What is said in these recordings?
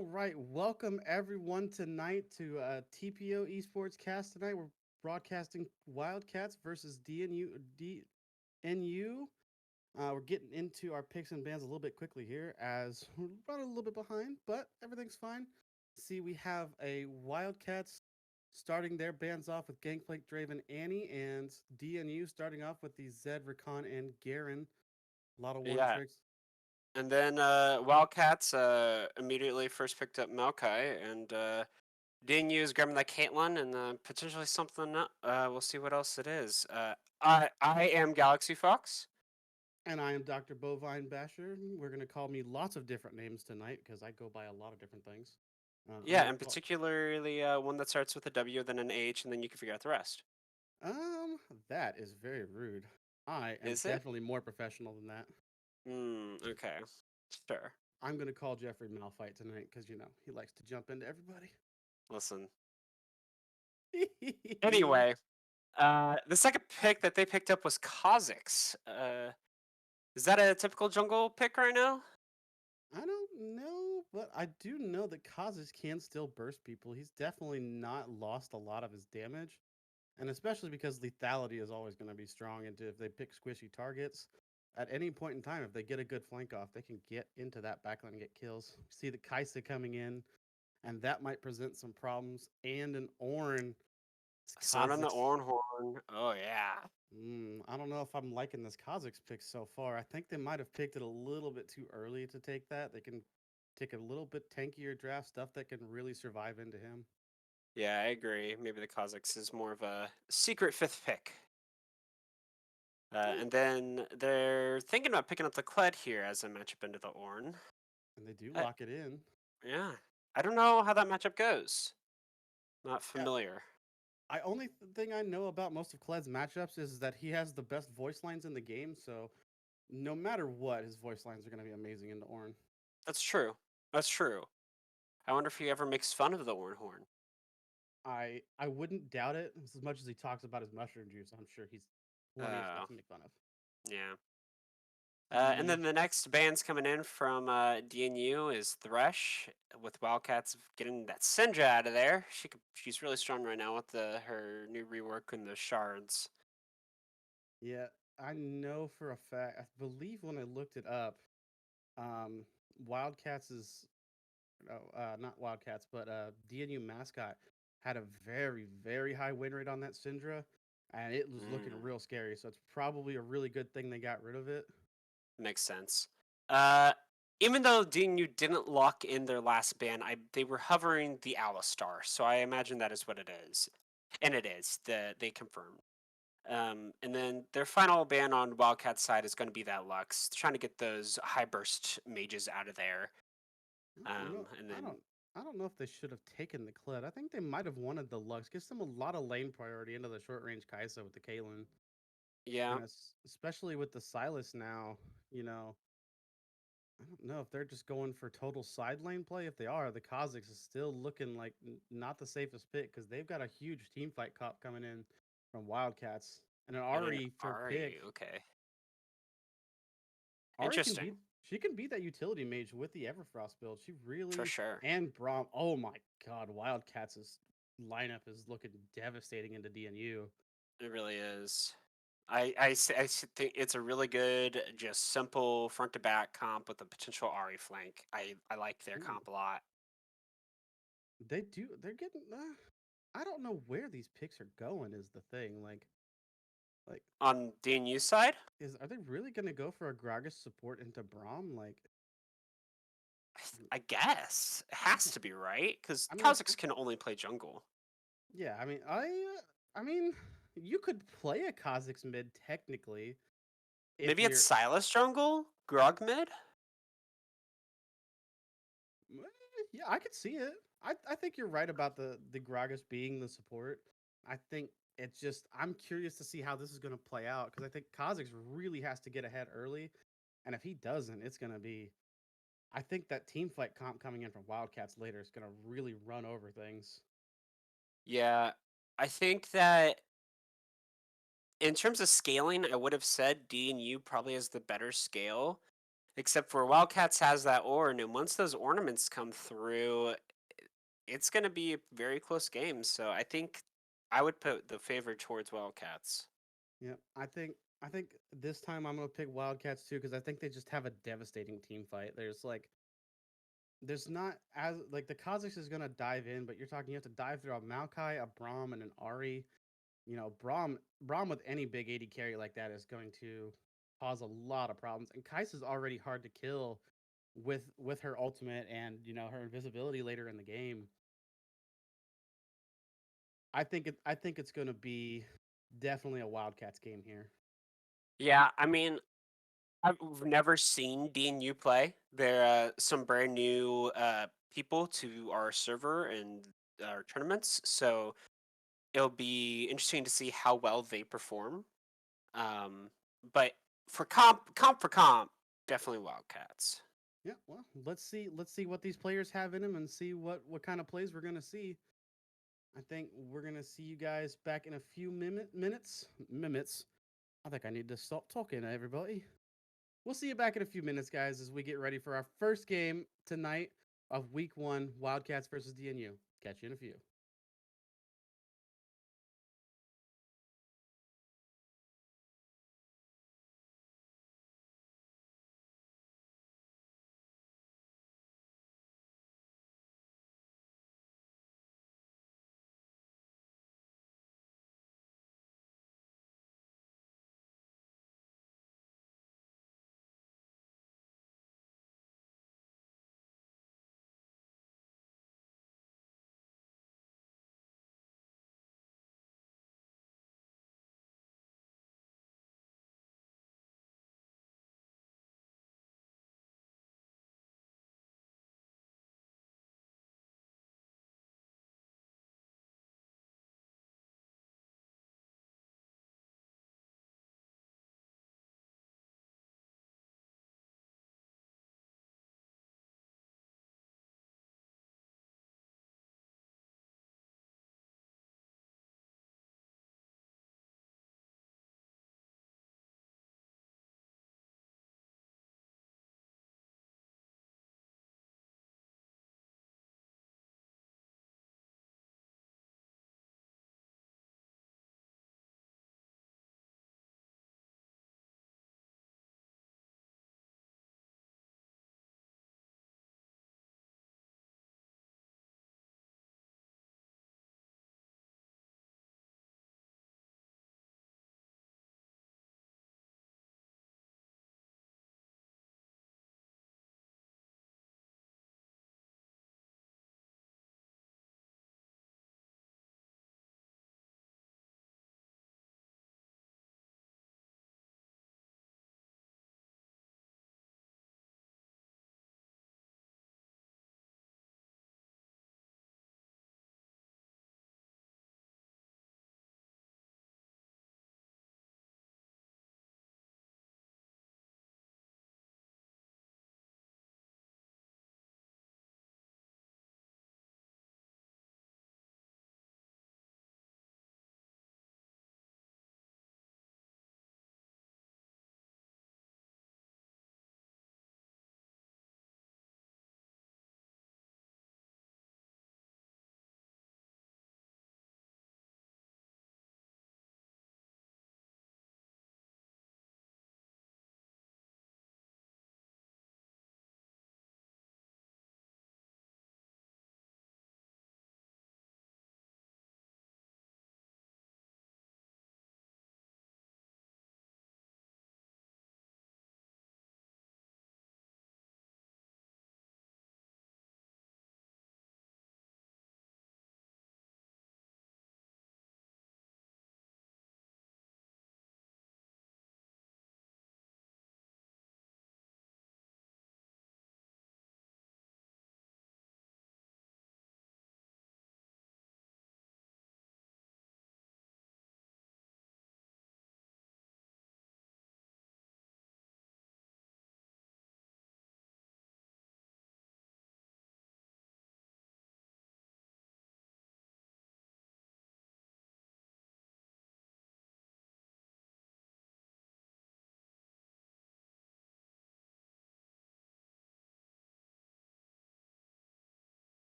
All right, welcome everyone tonight to TPO Esports Cast. Tonight we're broadcasting Wildcats versus DNU. We're getting into our picks and bans a little bit quickly here as we're running a little bit behind, but everything's fine. See, we have a Wildcats starting their bands off with Gangplank, Draven, Annie, and DNU starting off with the Zed, Rakan, and Garen. A lot of one Yeah, tricks. and then Wildcats immediately first picked up Maokai, and didn't use grabbing that Caitlyn, and potentially something. We'll see what else it is. I am Galaxy Fox. And I am Dr. Bovine Basher. We're going to call me lots of different names tonight because I go by a lot of different things. I'm Yeah, going to and call. particularly one that starts with a W, then an H, and then you can figure out the rest. Um, that is very rude. I am Is it? definitely more professional than that. Okay, sure. I'm going to call Jeffrey Malphite tonight because, he likes to jump into everybody. Listen. Anyway, the second pick that they picked up was Kha'Zix. Is that a typical jungle pick right now? I don't know, but I do know that Kazis can still burst people. He's definitely not lost a lot of his damage. And especially because lethality is always going to be strong. And if they pick squishy targets, at any point in time, if they get a good flank off, they can get into that backline and get kills. See the Kaisa coming in, and that might present some problems. And an Ornn, Sound on the Kha'Zix. horn. Oh yeah. I don't know if I'm liking this Kha'Zix pick so far. I think they might have picked it a little bit too early to take that. They can take a little bit tankier draft stuff that can really survive into him. Yeah, I agree. Maybe the Kha'Zix is more of a secret fifth pick. Yeah. And then they're thinking about picking up the Kled here as a matchup into the Ornn. And they do Uh, lock it in. yeah. I don't know how that matchup goes. Not Yeah, familiar. thing I know about most of Kled's matchups is that he has the best voice lines in the game. So no matter what, his voice lines are going to be amazing into Ornn. That's true. That's true. I wonder if he ever makes fun of the Ornn horn. I wouldn't doubt it as much as he talks about his mushroom juice. I'm sure he's plenty of stuff Oh, to make fun of. yeah. And The then the next band's coming in from DNU is Thresh with Wildcats getting that Syndra out of there. She's really strong right now with her new rework and the shards. Yeah, I know for a fact. I believe when I looked it up, um, Wildcats is no, not Wildcats, but DNU mascot had a very high win rate on that Syndra, and it was looking Mm, real scary. So it's probably a really good thing they got rid of it. makes sense. Uh, Even though DNU didn't lock in their last ban, they were hovering the Alistar, so I imagine that is what it is, and it is. They confirmed. And then their final ban on Wildcats side is going to be that Lux, trying to get those high burst mages out of there. You know, And I then don't. I don't know if they should have taken the Kled. I think they might have wanted the Lux. Gives them a lot of lane priority into the short range Kaisa with the Kaelin. yeah, And especially with the Silas now, you know, I don't know if they're just going for total side lane play. If they are, the Kazakhs is still looking like not the safest pick because they've got a huge team fight cop coming in from Wildcats and an and an Ari for Ari. pick. Okay, Ari can interesting beat. She can beat that utility mage with the Everfrost build. She for really sure. and Brom. Oh my god, Wildcats' lineup is looking devastating into DNU. It really is. Think it's a really good, just simple front to back comp with a potential Ari flank. I like their Ooh, comp a lot. they do. They're getting. I don't know where these picks are going. Is the thing like On DNU side, is are they really going to go for a Gragas support into Braum? I guess it I has don't. to be right because I mean, Kazakhs can only play jungle. yeah. I mean, you could play a Kha'Zix mid technically if Maybe it's you're. Silas jungle, Grog mid. Yeah, I could see it. I think you're right about the Gragas being the support. I think it's just I'm curious to see how this is going to play out because I think Kha'Zix really has to get ahead early, and if he doesn't, it's going to be. I think that team fight comp coming in from Wildcats later is going to really run over things. Yeah, I think that in terms of scaling, I would have said D and U probably has the better scale. Except for Wildcats has that Orn, and once those ornaments come through, it's going to be a very close game. So I think I would put the favor towards Wildcats. Yeah, I think this time I'm gonna pick Wildcats too because I think they just have a devastating team fight. There's not as like the Kazakhs is gonna dive in, but you're talking you have to dive through a Maokai, a Braum, and an Ari. You know, Braum with any big 80 carry like that is going to cause a lot of problems. And Kais is already hard to kill with her ultimate and her invisibility later in the game. I think it's going to be definitely a Wildcats game here. Yeah, I mean, I've never seen DNU play. They're some brand new people to our server and our tournaments, so it'll be interesting to see how well they perform. But for comp, definitely Wildcats. Yeah, well, let's see what these players have in them and see what kind of plays we're going to see. I think we're going to see you guys back in a few minutes. I think I need to stop talking, everybody. We'll see you back in a few minutes, guys, as we get ready for our first game tonight of Week 1, Wildcats versus DNU. Catch you in a few.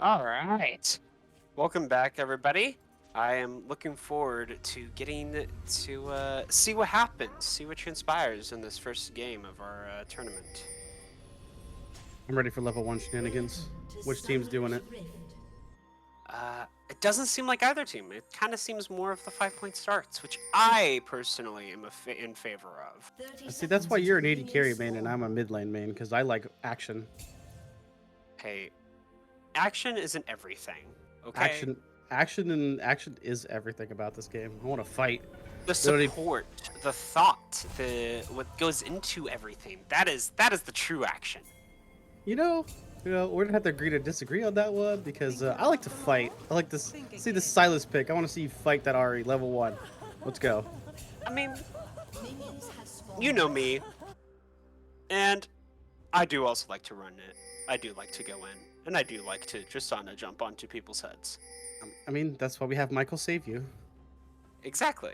All right. Welcome back, everybody. I am looking forward to getting to see what happens, see what transpires in this first game of our tournament. I'm ready for level 1 shenanigans. Which team's doing it? It doesn't seem like either team. It kind of seems more of the 5-point starts, which I personally am in favor of. See, that's why you're an AD carry main and I'm a mid lane main, because I like action. Hey, action isn't everything, okay? Action is everything about this game. I want to fight. The Literally, support, the thought, the what goes into everything. That is the true action. you know, we're gonna have to agree to disagree on that one because I like to fight. I like to see the Silas pick. I want to see you fight that Ari level 1. Let's go. I mean, you know me, and I do also like to run it. I do like to go in, and I do like to just jump onto people's heads. I mean, that's why we have Michael save you. Exactly.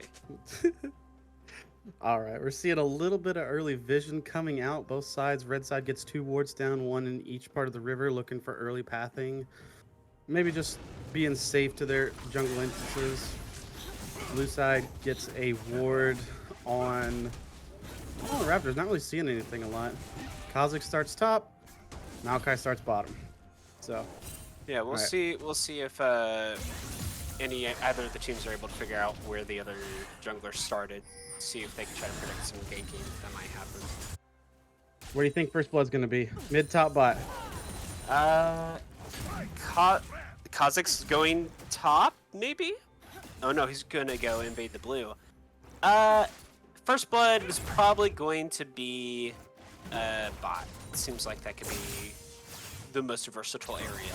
All right, we're seeing a little bit of early vision coming out. Both sides. Red side gets 2 wards down, 1 in each part of the river, looking for early pathing. Maybe just being safe to their jungle entrances. Blue side gets a ward on... Oh, Raptors not really seeing anything a lot. Kha'Zix starts top. Maokai starts bottom. So, Yeah, we'll right. see. We'll see if either of the teams are able to figure out where the other jungler started. See if they can try to predict some ganking that might happen. Where do you think first blood's going to be? Mid, top, bot? Kha'Zix going top, maybe? Oh no, he's gonna go invade the blue. First blood is probably going to be bot. It seems like that could be the most versatile area.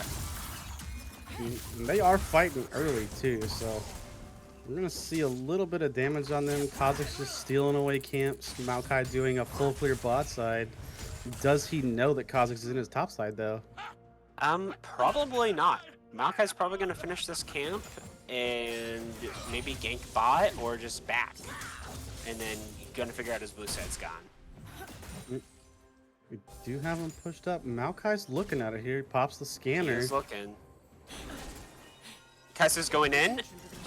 They are fighting early too, so we're gonna see a little bit of damage on them. Kha'Zix just stealing away camps. Maokai doing a full clear bot side. Does he know that Kha'Zix is in his top side though? Probably not. Maokai's probably gonna finish this camp and maybe gank bot or just back, and then gonna figure out his blue side's gone. We do have him pushed up. Maokai's looking at it here. He pops the scanner. He's looking. Kaisa's going in.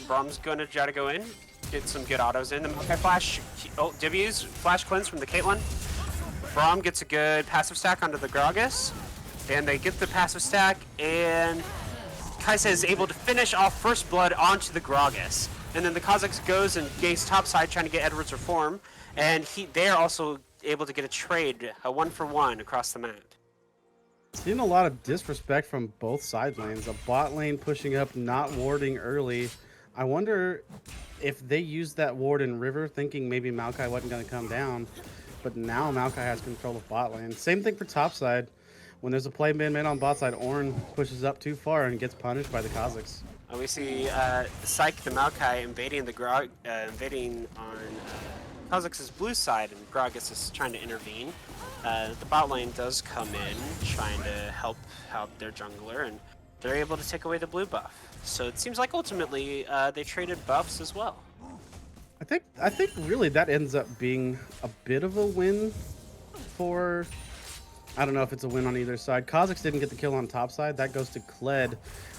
Brom's gonna try to go in. Get some good autos in. The Maokai flash. Oh, W's flash cleanse from the Caitlyn. Brom gets a good passive stack onto the Gragas. And they get the passive stack, and Kaisa is able to finish off first blood onto the Gragas. And then the Kha'Zix goes and ganks topside trying to get Edward's reform. And they're also able to get a trade, a 1-for-1 across the map. Seeing a lot of disrespect from both side lanes. A bot lane pushing up, not warding early. I wonder if they used that ward in river thinking maybe Maokai wasn't going to come down. But now Maokai has control of bot lane. Same thing for top side. When there's a play mid on bot side, Ornn pushes up too far and gets punished by the Kha'Zix. We see Psyche the Maokai invading invading on Kha'Zix's blue side, and Gragas is trying to intervene. The bot lane does come in, trying to help out their jungler, and they're able to take away the blue buff. So it seems like ultimately they traded buffs as well. I think really that ends up being a bit of a win for... I don't know if it's a win on either side. Kha'Zix didn't get the kill on top side. That goes to Kled.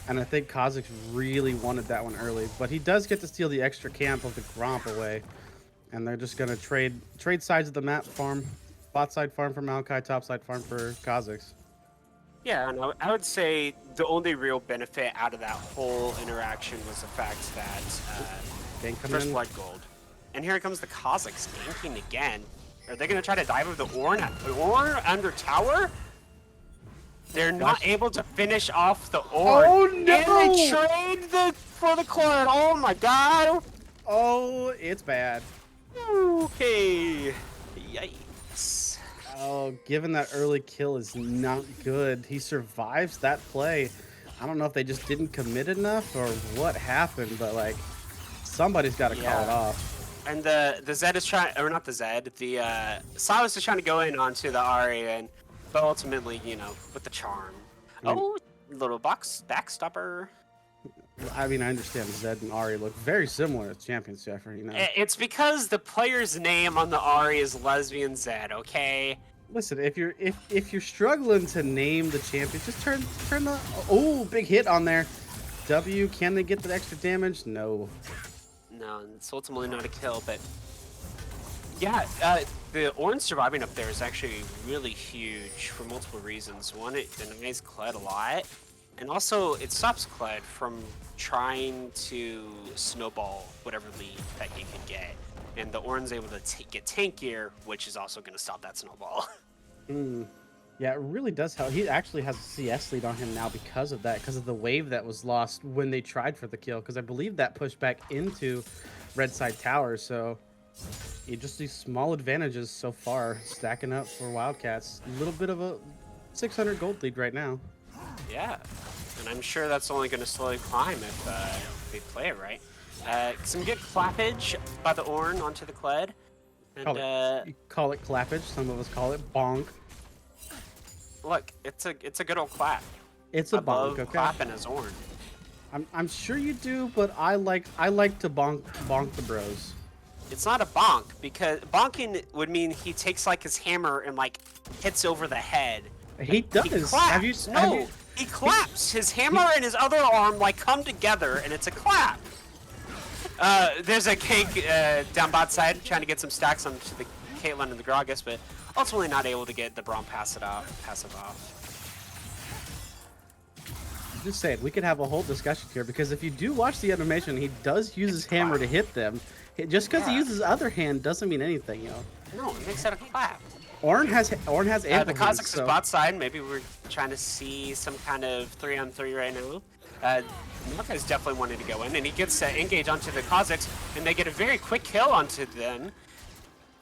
And I think Kha'Zix really wanted that one early. But he does get to steal the extra camp of the Gromp away. And they're just going to trade sides of the map farm. Bot side farm for Maokai, top side farm for Kha'Zix. Yeah, and I would say the only real benefit out of that whole interaction was the fact that first blood gold. And here comes the Kha'Zix ganking again. Are they going to try to dive with the Ornn under tower? They're not able to finish off the Ornn. Oh no! And they trade for the Kled. Oh my god! Oh, it's bad. Okay. Yikes. Oh, given that early kill is not good. He survives that play. I don't know if they just didn't commit enough or what happened, but like somebody's got to call it off. And the Zed is trying, or not the Zed, the Silas is trying to go in onto the Ari, but ultimately, you know, with the charm. Oh, little backstopper. I mean, I understand Zed and Ari look very similar as champions, Jeffrey. You know, It's because the player's name on the Ari is Lesbian Zed, okay? Listen, if you're struggling to name the champion, just turn the oh big hit on there. W, can they get the extra damage? No. No, it's ultimately not a kill, but yeah, the orange surviving up there is actually really huge for multiple reasons. One, it denies Kled a lot, and also it stops Kled from trying to snowball whatever lead that he can get. And the orange able to get tankier, which is also going to stop that snowball. Mm. Yeah, it really does help. He actually has a CS lead on him now because of that, because of the wave that was lost when they tried for the kill. Because I believe that pushed back into Red Side Tower. So you just these small advantages so far stacking up for Wildcats. A little bit of a 600 gold lead right now. Yeah, and I'm sure that's only going to slowly climb if they play it right. Some good clappage by the Ornn onto the Kled. And You call it clappage. Some of us call it bonk. look, it's a good old clap. It's a I bonk. love Okay. clapping as Ornn. I'm sure you do, but I like to bonk the bros. It's not a bonk because bonking would mean he takes like his hammer and like hits over the head. He does. He claps. He claps. His hammer and his other arm like come together, and it's a clap. There's a Cake down bot side trying to get some stacks onto the Caitlyn and the Gragas, but ultimately not able to get the Braum passive off. Just saying, we could have a whole discussion here because if you do watch the animation, he does use his hammer to hit them. Just because he uses his other hand doesn't mean anything, you know. No, it makes that a clap. Ornn has ample The hands, Kazakhs so. is bot side. Maybe we're trying to see some kind of 3-on-3 right now. Malkai's definitely wanting to go in, and he gets engage onto the Kazakhs, and they get a very quick kill onto them.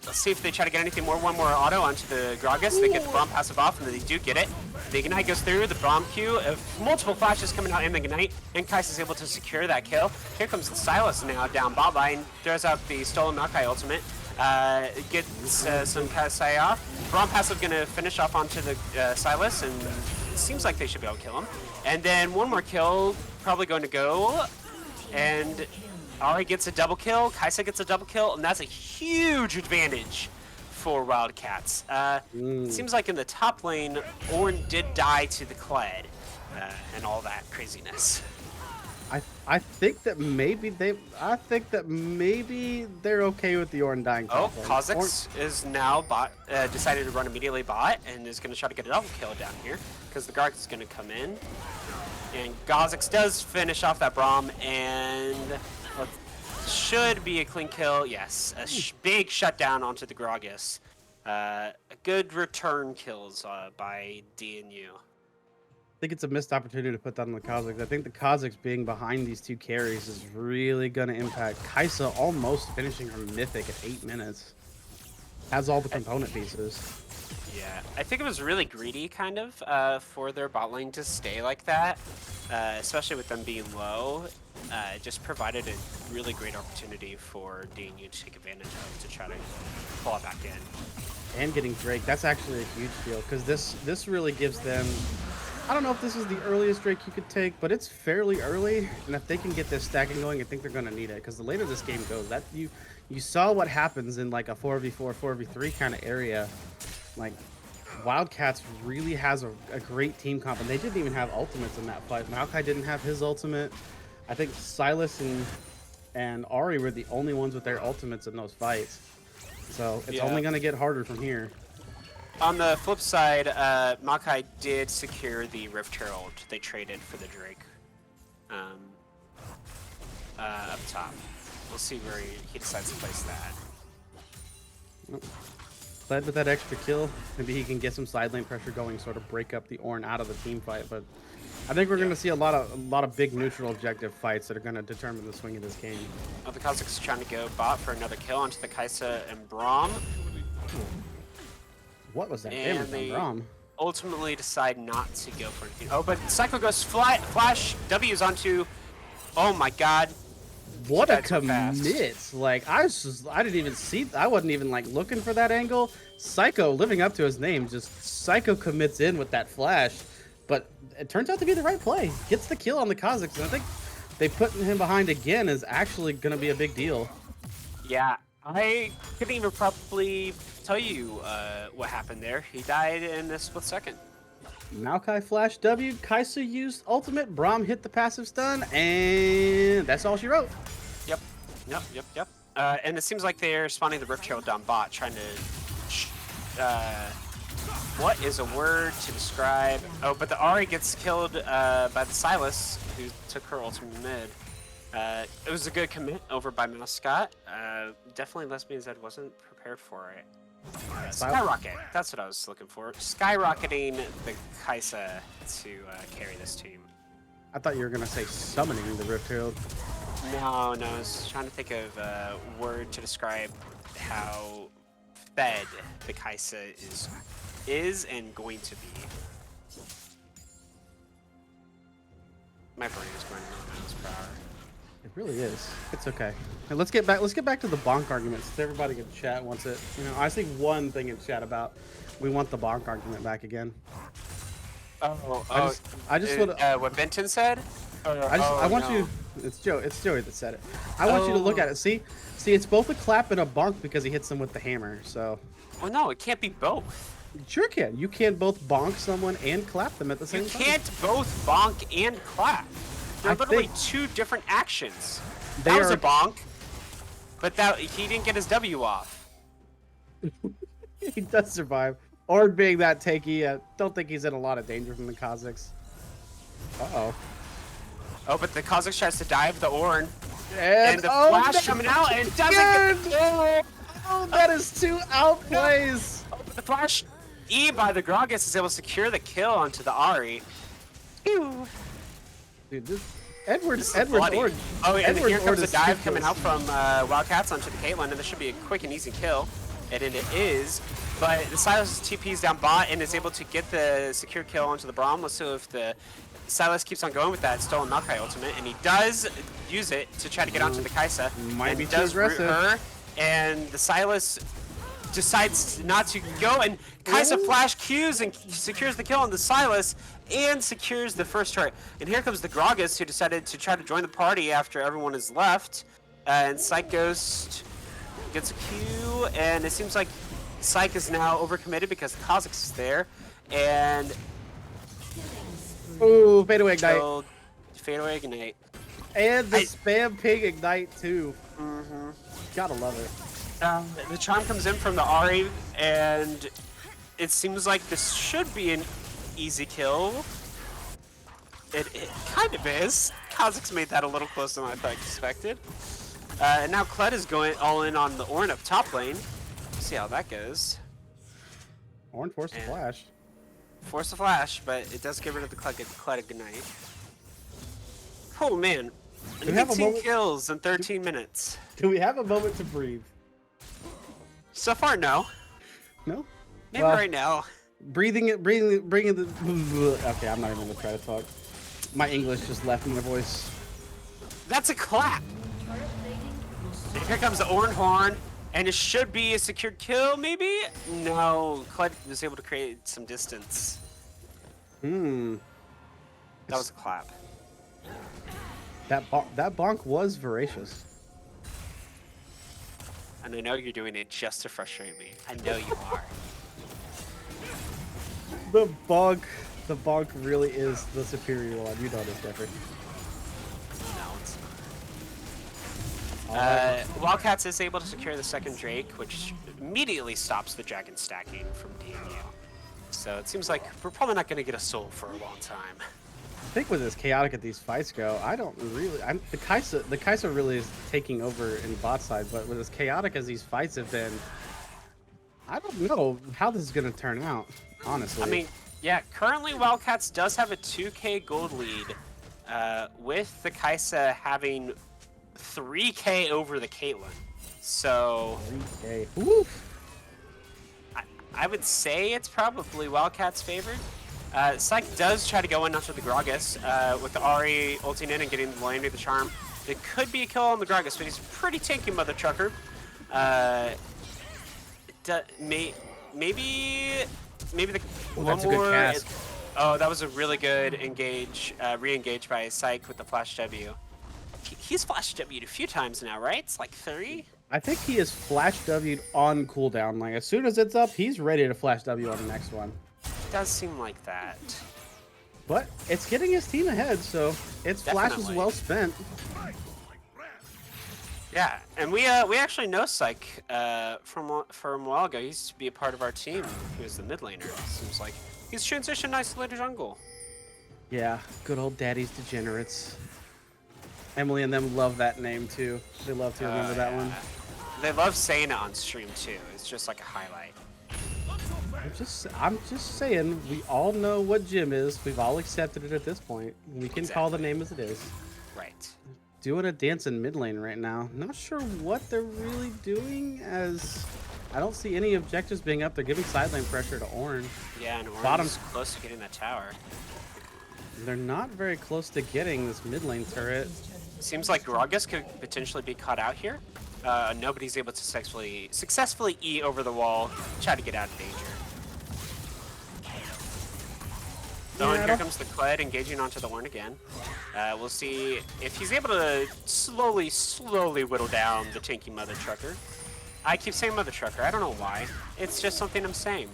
Let's see if they try to get anything more. One more auto onto the Gragas. They get the Braum passive off, and then they do get it. The Ignite goes through, the Braum Q of multiple flashes coming out in the Ignite, and Kais is able to secure that kill. Here comes Silas now down bot line, throws out the stolen Maokai ultimate. Gets some Kasai off. Braum passive gonna finish off onto the Silas, and it seems like they should be able to kill him. And then one more kill, probably going to go, and Ari gets a double kill, Kaisa gets a double kill, and that's a huge advantage for Wildcats. It seems like in the top lane, Ornn did die to the Kled and all that craziness. I think that maybe they're okay with the Ornn dying. Oh, Kazakhs is now decided to run immediately bot and is going to try to get a double kill down here because the Garg is going to come in. And Kazakhs does finish off that Braum and should be a clean kill. Yes, a big shutdown onto the Gragas. Good return kills by DNU. I think it's a missed opportunity to put that on the Kazakhs. I think the Kazakhs being behind these two carries is really going to impact Kaisa almost finishing her mythic at 8 minutes. Has all the component pieces. Yeah, I think it was really greedy, kind of, for their bot lane to stay like that, especially with them being low. It just provided a really great opportunity for DNU to take advantage of to try to pull it back in. And getting Drake, that's actually a huge deal because this really gives them. I don't know if this is the earliest Drake you could take, but it's fairly early. And if they can get this stacking going, I think they're going to need it because the later this game goes, that you saw what happens in like a 4v4, 4v3 kind of area. Like Wildcats really has a great team comp, and they didn't even have ultimates in that fight. Maokai didn't have his ultimate. I think Silas and Ari were the only ones with their ultimates in those fights. So it's only going to get harder from here. On the flip side, Maokai did secure the Rift Herald. They traded for the Drake up top. We'll see where he decides to place that. Led with that extra kill, maybe he can get some side lane pressure going, sort of break up the Ornn out of the team fight. But I think we're going to see a lot of big neutral objective fights that are going to determine the swing of this game. Oh, the Kazakhs trying to go bot for another kill onto the Kaisa and Braum. What was that And damage they on Braum? ultimately decide not to go for anything. Oh, but Psycho goes flash W's onto. Oh my God! What a commit! Like I didn't even see. I wasn't even like looking for that angle. Psycho, living up to his name, just Psycho commits in with that flash, but it turns out to be the right play. Gets the kill on the Kazakhs, and I think they putting him behind again is actually going to be a big deal. Yeah, I couldn't even probably tell you what happened there. He died in a split second. Maokai flash W, Kai'Sa used ultimate, Braum hit the passive stun, and that's all she wrote. Yep, yep. And it seems like they're spawning the Rift Herald down bot, trying to... what is a word to describe... Oh, but the Ahri gets killed by the Sylas, who took her ultimate mid. It was a good commit over by Mascot. Definitely Lesbian Zed wasn't prepared for it. Skyrocket, that's what I was looking for. Skyrocketing the Kai'Sa to carry this team. I thought you were going to say summoning the Rift Herald. No, I was trying to think of a word to describe how fed the Kai'Sa is and going to be. My brain is going 9 miles per hour. It really is. It's okay. Hey, let's get back to the bonk arguments. Everybody can chat wants it. You know, I see one thing in chat about we want the bonk argument back again. I just want what Benton said. I want you. It's Joey that said it. I want you to look at it. See, it's both a clap and a bonk because he hits them with the hammer. So. Well, no, it can't be both. You sure can. You can both bonk someone and clap them at the same time. You can't both bonk and clap. They're literally two different actions. That was a bonk, but he didn't get his W off. He does survive. Ord being that tanky, I don't think he's in a lot of danger from the Kazakhs. Uh-oh. Oh, but the Kazakhs tries to dive the Ornn. And the flash coming out and doesn't get... Oh, that is 2 outplays. Oh, but the flash E by the Gragas is able to secure the kill onto the Ahri. Ew. Dude, this Edward's Ord. Oh, and here comes a the dive coming out from Wildcats onto the Caitlyn, and this should be a quick and easy kill. And it is. But the Sylas TP's down bot and is able to get the secure kill onto the Braum. Let's see if the Sylas keeps on going with that stolen Maokai ultimate, and he does use it to try to get onto the Kai'Sa. Might be too does root aggressive. her, and the Sylas decides not to go, and Kai'Sa flash Qs and secures the kill on the Sylas and secures the first turret. And here comes the Gragas, who decided to try to join the party after everyone is left. And Psych Ghost gets a Q, and it seems like Psych is now overcommitted because the Kazakhs is there. And ooh, fadeaway ignite. Fadeaway ignite. And the spam pig ignite too. Mm-hmm. Gotta love it. The charm comes in from the Ahri, and it seems like this should be an easy kill. It kind of is. Kazakhs made that a little closer than I expected. And now Kled is going all in on the Ornn up top lane. See how that goes. Ornn forced the flash. Force the flash, but it does get rid of the Kled ignite. Oh man, 18 kills in 13 minutes. Do we have a moment to breathe? So far, no. No? Maybe right now. Bringing the... Okay, I'm not even gonna try to talk. My English just left my voice. That's a clap. And here comes the Ornn Horn, and it should be a secured kill, maybe? No, Kled was able to create some distance. That was a clap. That bonk was voracious. And I know you're doing it just to frustrate me. I know you are. The bonk really is the superior one. You know this, Jeffrey. No, it's not. Wildcats is able to secure the second Drake, which immediately stops the dragon stacking from DNU. So it seems like we're probably not going to get a soul for a long time. I think with as chaotic as these fights go, I don't really. The Kai'Sa really is taking over in bot side, but with as chaotic as these fights have been, I don't know how this is going to turn out. Honestly, I mean, yeah. Currently, Wildcats does have a 2K gold lead, with the Kai'Sa having 3K over the Caitlyn. So 3K. Woof. I would say it's probably Wildcats favored. Psych does try to go in after the Gragas, with the Ahri ulting in and getting the landing the charm. It could be a kill on the Gragas, but he's a pretty tanky mother trucker. Maybe the one more. Good cast. Oh, that was a really good re-engage by Psych with the flash W. He's flash W'd a few times now, right? It's like 3. I think he is flash W'd on cooldown. Like as soon as it's up, he's ready to flash W on the next one. It does seem like that. But it's getting his team ahead, so its flash is Definitely. well spent. Yeah, and we actually know Psych from a while ago. He used to be a part of our team. He was the mid laner. Seems like he's transitioned nicely to jungle. Yeah, good old Daddy's Degenerates. Emily and them love that name too. They love to remember that one. They love saying it on stream too. It's just like a highlight. I'm just saying, we all know what Jim is. We've all accepted it at this point. We can call the name as it is. Right. Doing a dance in mid lane right now. Not sure what they're really doing, as I don't see any objectives being up. They're giving side lane pressure to Ornn. Yeah, and Bottom's Ornn's close to getting that tower. They're not very close to getting this mid lane turret. Seems like Gragas could potentially be caught out here. Nobody's able to successfully E over the wall, try to get out of danger. So and here comes the Kled engaging onto the Ornn again. We'll see if he's able to slowly whittle down the tanky Mother Trucker. I keep saying Mother Trucker, I don't know why. It's just something I'm saying.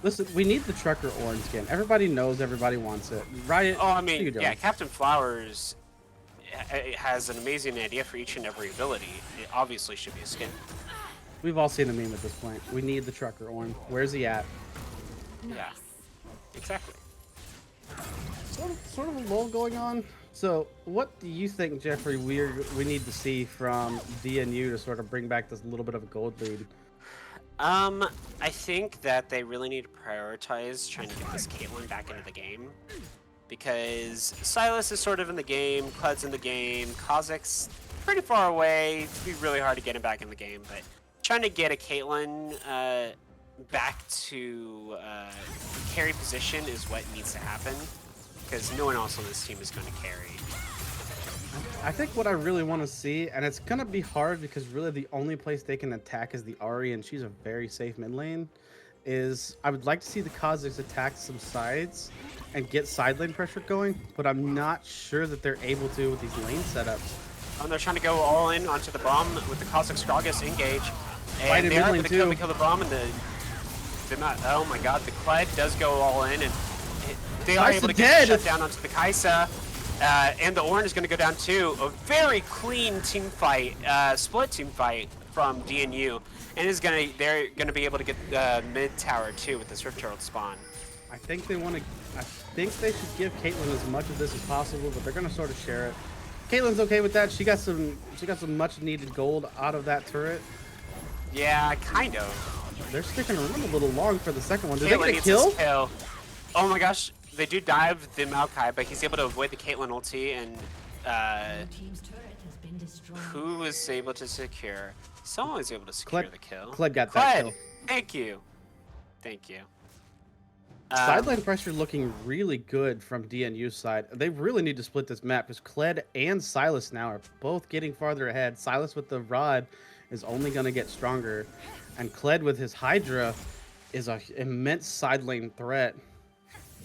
Listen, we need the Trucker Ornn skin. Everybody knows, everybody wants it. Riot. Oh, I mean, yeah, Captain Flowers has an amazing idea for each and every ability. It obviously should be a skin. We've all seen the meme at this point. We need the Trucker Ornn. Where's he at? Yeah, exactly. Sort of a lull going on. So, what do you think, Jeffrey, we need to see from DNU to sort of bring back this little bit of a gold lead? I think that they really need to prioritize trying to get this Caitlyn back into the game. Because Sylas is sort of in the game, Kled's in the game, Kha'Zix's pretty far away. It'd be really hard to get him back in the game, but trying to get a Caitlyn back to carry position is what needs to happen. Because no one else on this team is going to carry. I think what I really want to see, and it's going to be hard because really the only place they can attack is the Ahri, and she's a very safe mid lane, is I would like to see the Kha'Zix attack some sides and get side lane pressure going, but I'm not sure that they're able to with these lane setups. And they're trying to go all in onto the bomb with the Kha'Zix Gragas engage. And they are able to kill the bomb, and oh my god, the Kled does go all in, and they are able to get the shut down onto the Kai'Sa. And the Ornn is going to go down too. A very clean team fight, split team fight from DNU, and they're going to be able to get the mid tower too with this Rift Herald spawn. I think they should give Caitlyn as much of this as possible, but they're going to sort of share it. Caitlyn's okay with that. She got some much needed gold out of that turret. Yeah, kind of. They're sticking around a little long for the second one. Did Caitlyn they get a kill? Oh my gosh. They do dive the Maokai, but he's able to avoid the Caitlyn ulti, and who was able to secure? Someone was able to secure the kill. Kled got that kill. Thank you. Thank you. Sideline pressure looking really good from DNU's side. They really need to split this map because Kled and Sylas now are both getting farther ahead. Sylas with the rod is only going to get stronger, and Kled with his Hydra is an immense side lane threat.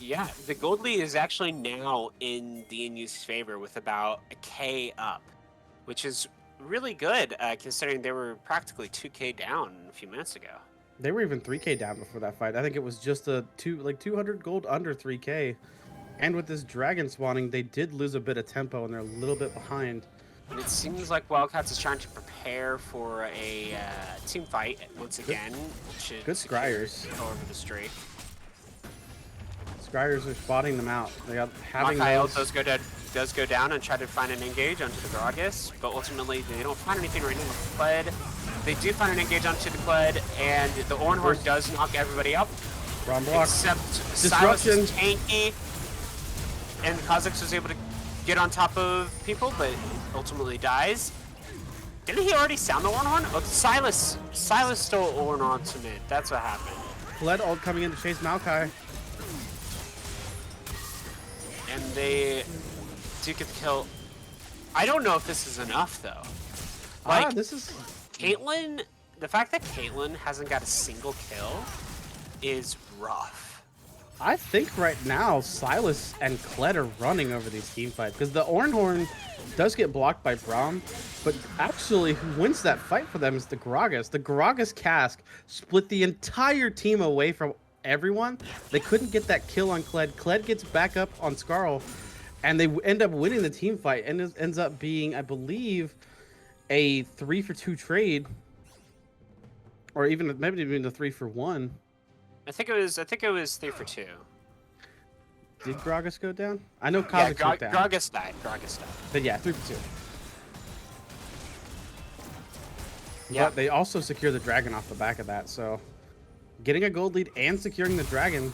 Yeah, the gold lead is actually now in DNU's favor with about a K up, which is really good considering they were practically 2K down a few minutes ago. They were even 3K down before that fight. I think it was just 200 gold under 3K. And with this dragon spawning, they did lose a bit of tempo and they're a little bit behind. And it seems like Wildcats is trying to prepare for a team fight once again. Good Scryers. Over the streak. Scryers are spotting them out. They got having does go down and try to find an engage onto the Gragas, but ultimately they don't find anything right now with the Kled. They do find an engage onto the Kled, and the Ornn does knock everybody up. Wrong block. Except Sylas is tanky, and the Kha'Zix was able to get on top of people, but ultimately dies. Didn't he already sound the Ornn? Oh, Sylas stole Ornn onto mid. That's what happened. Kled ult coming in to chase Maokai. And they do get the kill. I don't know if this is enough though. Like, this is Caitlyn. The fact that Caitlyn hasn't got a single kill is rough. I think right now Sylas and Kled are running over these team fights because the Ornn does get blocked by Braum, but actually who wins that fight for them is the Gragas. The Gragas cask split the entire team away from everyone. They couldn't get that kill on Kled. Kled gets back up on Skarl, and they end up winning the team fight, and it ends up being, I believe, a 3-for-2 trade, or even maybe even a 3-for-1. I think it was 3-for-2. Did Gragas go down? I know Yeah, Kha'Zix went down. Gragas died. But yeah, 3-for-2. Yeah. But they also secure the dragon off the back of that, so getting a gold lead and securing the dragon,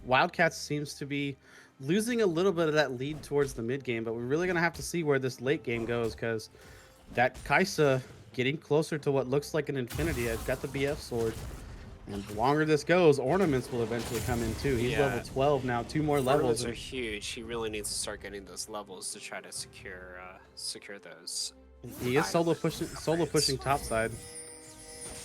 Wildcats seems to be losing a little bit of that lead towards the mid game, but we're really going to have to see where this late game goes, because that Kai'Sa getting closer to what looks like an infinity. I've got the BF sword. And the longer this goes, ornaments will eventually come in too. He's level 12 now, 2 more levels. Ornaments are huge. He really needs to start getting those levels to try to secure those. He is solo pushing topside.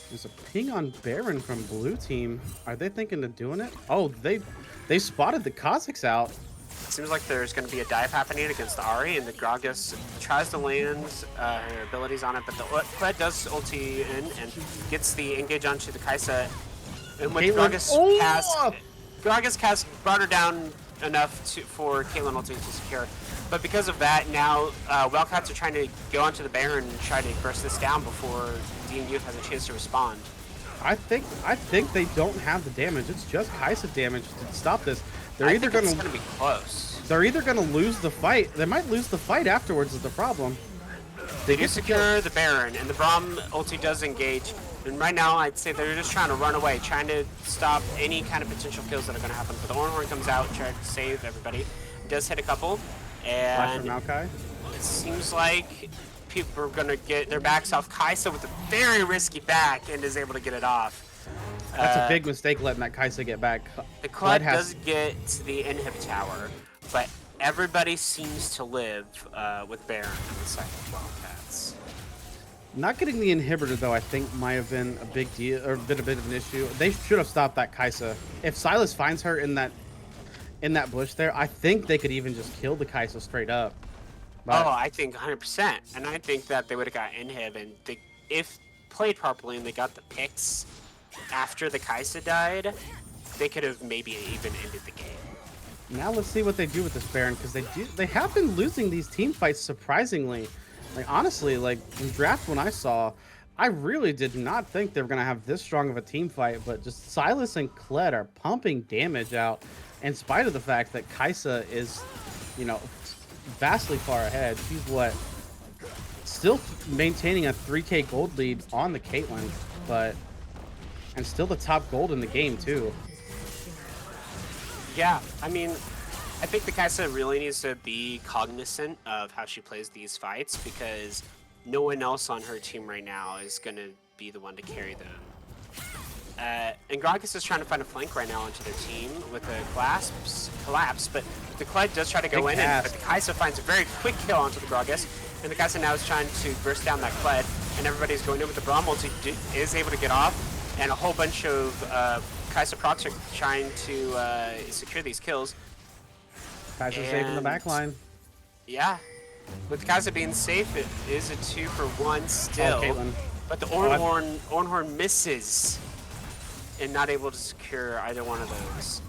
There's a ping on Baron from blue team. Are they thinking of doing it? Oh, they spotted the Kha'Zix out. Seems like there's going to be a dive happening against the Ahri, and the Gragas tries to land her abilities on it, but the Kled does ulti in and gets the engage onto the Kai'Sa. And with Gragas cast brought her down enough for Caitlyn ulti to secure. But because of that, now Wildcats are trying to go onto the Baron and try to burst this down before Dean Youth has a chance to respond. I think they don't have the damage. It's just Kai'Sa damage to stop this. They're either going to be close. They're either going to lose the fight. They might lose the fight afterwards is the problem. They do secure the Baron, and the Braum ulti does engage. And right now, I'd say they're just trying to run away, trying to stop any kind of potential kills that are going to happen. But the Ornhorn comes out, trying to save everybody. Does hit a couple, and it seems like people are going to get their backs off. Kai'Sa with a very risky back and is able to get it off. That's a big mistake letting that Kai'Sa get back. The Kled does get to the inhib tower, but everybody seems to live with Baron on the side of Wildcats. Not getting the inhibitor, though, I think might have been a big deal, or been a bit of an issue. They should have stopped that Kai'Sa. If Silas finds her in that bush there, I think they could even just kill the Kai'Sa straight up. But I think 100%. And I think that they would have got inhib, and if played properly and they got the picks after the Kai'Sa died, they could have maybe even ended the game. Now let's see what they do with this Baron, because they have been losing these team fights surprisingly. Like, honestly, like, in draft when I saw, I really did not think they were going to have this strong of a team fight, but just Silas and Kled are pumping damage out in spite of the fact that Kai'Sa is, you know, vastly far ahead. She's still maintaining a 3K gold lead on the Caitlyn, and still the top gold in the game, too. Yeah, I mean, I think the Kai'Sa really needs to be cognizant of how she plays these fights, because no one else on her team right now is going to be the one to carry them. And Gragas is trying to find a flank right now onto their team with a collapse, but the Kled does try to go in, but the Kai'Sa finds a very quick kill onto the Gragas, and the Kai'Sa now is trying to burst down that Kled, and everybody's going in with the Braum ulti, is able to get off, and a whole bunch of Kai'Sa procs are trying to secure these kills. Kai'Sa safe in the back line. Yeah. With Kai'Sa being safe, it is a 2-for-1 still. Caitlyn. But the Ornhorn misses and not able to secure either one of those.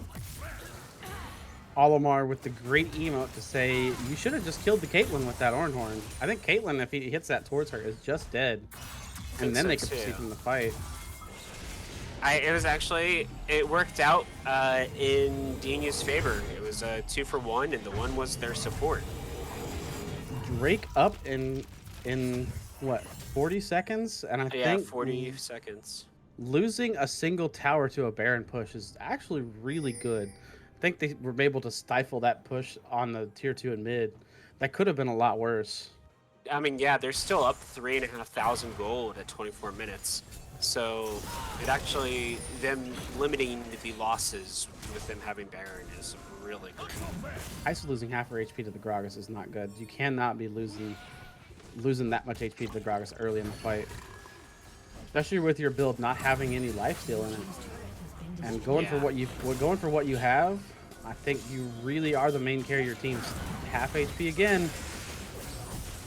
Olimar with the great emote to say, you should have just killed the Caitlyn with that Ornhorn. I think Caitlyn, if he hits that towards her, is just dead. And then they could proceed from the fight. It worked out in Dina's favor. It was a 2-for-1, and the one was their support. Drake up in what, 40 seconds? And I think 40 seconds. Losing a single tower to a Baron push is actually really good. I think they were able to stifle that push on the tier 2 and mid. That could have been a lot worse. I mean, yeah, they're still up 3,500 gold at 24 minutes. So it actually, them limiting the losses with them having Baron is really good. Kai'Sa losing half her HP to the Gragas is not good. You cannot be losing that much HP to the Gragas early in the fight. Especially with your build not having any lifesteal in it. And going for what you have, I think you really are the main carrier team. Half HP again.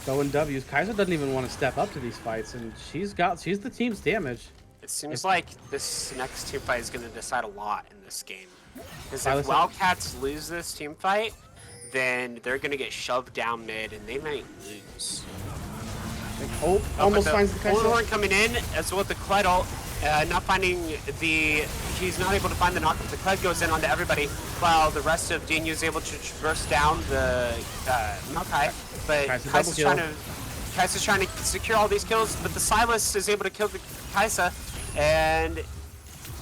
Throwing W's. Kaiser doesn't even want to step up to these fights, and she's the team's damage. It seems If like this next team fight is going to decide a lot in this game. Because if Silas, Wildcats lose this team fight, then they're going to get shoved down mid, and they might lose. almost finds the Kaiser. Horn coming in, as well as the Kled ult. Not finding the... He's not able to find the knockup. The Kled goes in onto everybody, while the rest of DNU is able to traverse down the Maokai. But Kaisa's trying to secure all these kills, but the Silas is able to kill the Kaisa, and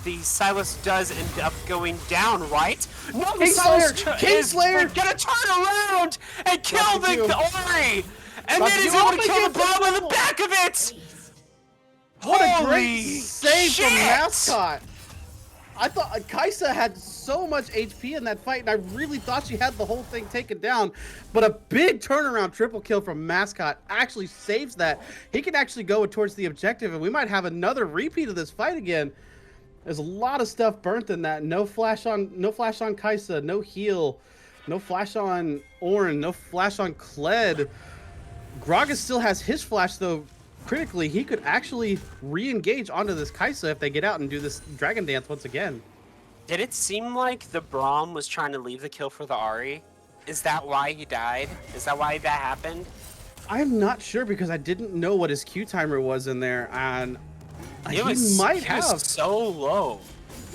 the Silas does end up going down, right? No, the Silas is gonna turn around and kill the Ori! And then he's able to kill the Braum on the back of it! What a great save from Mascot! I thought Kaisa had so much HP in that fight, and I really thought she had the whole thing taken down. But a big turnaround triple kill from Mascot actually saves that. He can actually go towards the objective, and we might have another repeat of this fight again. There's a lot of stuff burnt in that. No flash on Kaisa, no heal, no flash on Ornn, no flash on Kled. Gragas still has his flash though. Critically, he could actually re-engage onto this Kaisa if they get out and do this Dragon Dance once again. Did it seem like the Braum was trying to leave the kill for the Ahri? Is that why he died? Is that why that happened? I'm not sure because I didn't know what his Q timer was in there, and he might have. So low.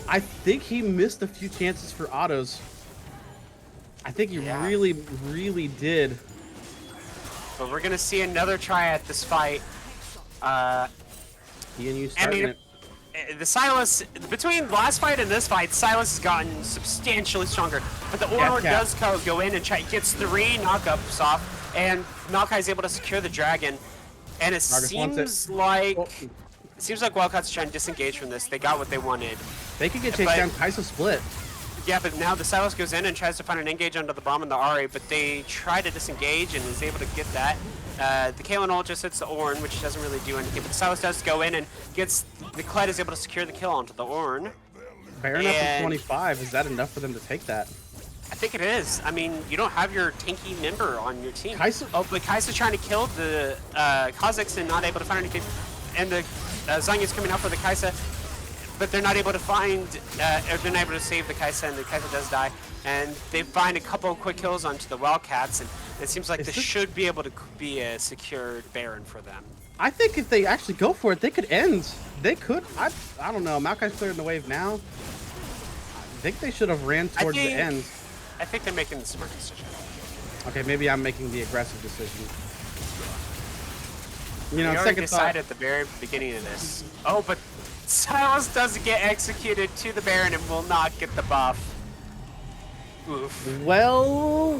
I think he missed a few chances for autos. I think he really did. But we're gonna see another try at this fight. The Silas, between the last fight and this fight, Silas has gotten substantially stronger. But the Ornn does go in and gets 3 knockups off, and Maokai is able to secure the dragon. And it seems like Wildcats are trying to disengage from this. They got what they wanted. They could get chased down. Kaisa split. Yeah, but now the Silas goes in and tries to find an engage under the bomb and the Ahri, but they try to disengage and is able to get that. The Kaelin ult just hits the Ornn, which doesn't really do anything, but the Silas does go in and gets... The Kled is able to secure the kill onto the Ornn. Baron up to 25, is that enough for them to take that? I think it is. I mean, you don't have your tanky member on your team. Kaisa... Oh, but Kaisa's trying to kill the Kazakhs and not able to find anything. And the Zaunite's coming out for the Kaisa. But they're not able to find, or they're not able to save the Kaisa, and the Kaisa does die. And they find a couple of quick kills onto the Wildcats, and it seems like this should be able to be a secured Baron for them. I think if they actually go for it, they could end. They could. I don't know. Maokai's clearing the wave now. I think they should have ran towards the end. I think they're making the smart decision. Okay, maybe I'm making the aggressive decision. You know, we already decided at the very beginning of this. Oh, but Silas doesn't get executed to the Baron and will not get the buff. Oof. Well,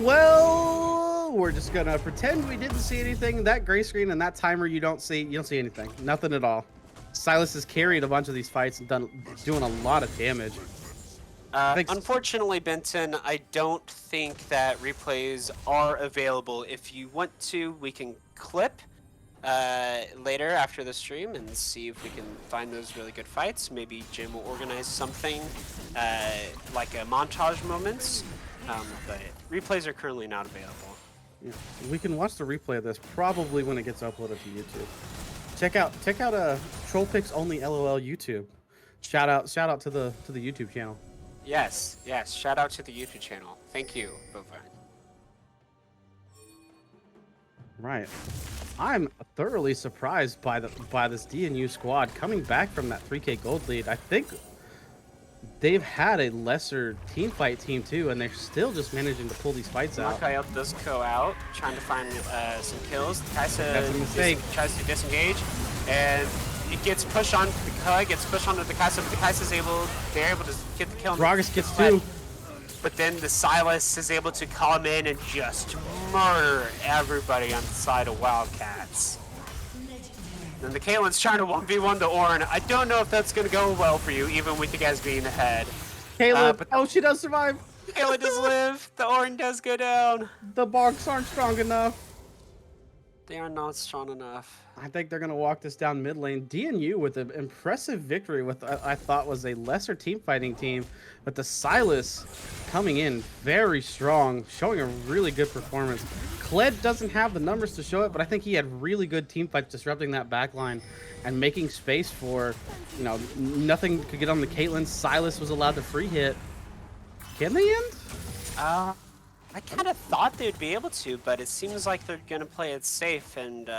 we're just gonna pretend we didn't see anything. That gray screen and that timer, you don't see anything. Nothing at all. Silas has carried a bunch of these fights and doing a lot of damage. Unfortunately, Benton, I don't think that replays are available. If you want to, we can clip later after the stream and see if we can find those really good fights. Maybe Jim will organize something like a montage moments, but replays are currently not available. Yeah. We can watch the replay of this probably when it gets uploaded to YouTube. Check out Troll Picks Only LOL YouTube. Shout out to the YouTube channel. Yes, shout out to the YouTube channel. Thank you, Bovine. Right. I'm thoroughly surprised by this DNU squad coming back from that 3K gold lead. I think they've had a lesser team fight team too, and they're still just managing to pull these fights out. Maokai does go out, trying to find some kills. Kaisa tries to disengage, and it gets pushed on the Kai, gets pushed onto the Kaisa, but the Kaisa's they're able to get the kill. Gragas gets 2. But then the Silas is able to come in and just murder everybody on the side of Wildcats. Then the Kaelin's trying to 1v1 the Ornn. I don't know if that's going to go well for you, even with you guys being ahead. Kaelin, she does survive. Kaelin does live. The Ornn does go down. The Barks aren't strong enough. They are not strong enough. I think they're going to walk this down mid lane. DNU with an impressive victory with I thought was a lesser team fighting team, but the Silas coming in very strong, showing a really good performance. Kled doesn't have the numbers to show it, but I think he had really good team fights disrupting that backline and making space for, nothing could get on the Caitlyn. Silas was allowed to free hit. Can they end? I kind of thought they'd be able to, but it seems like they're going to play it safe and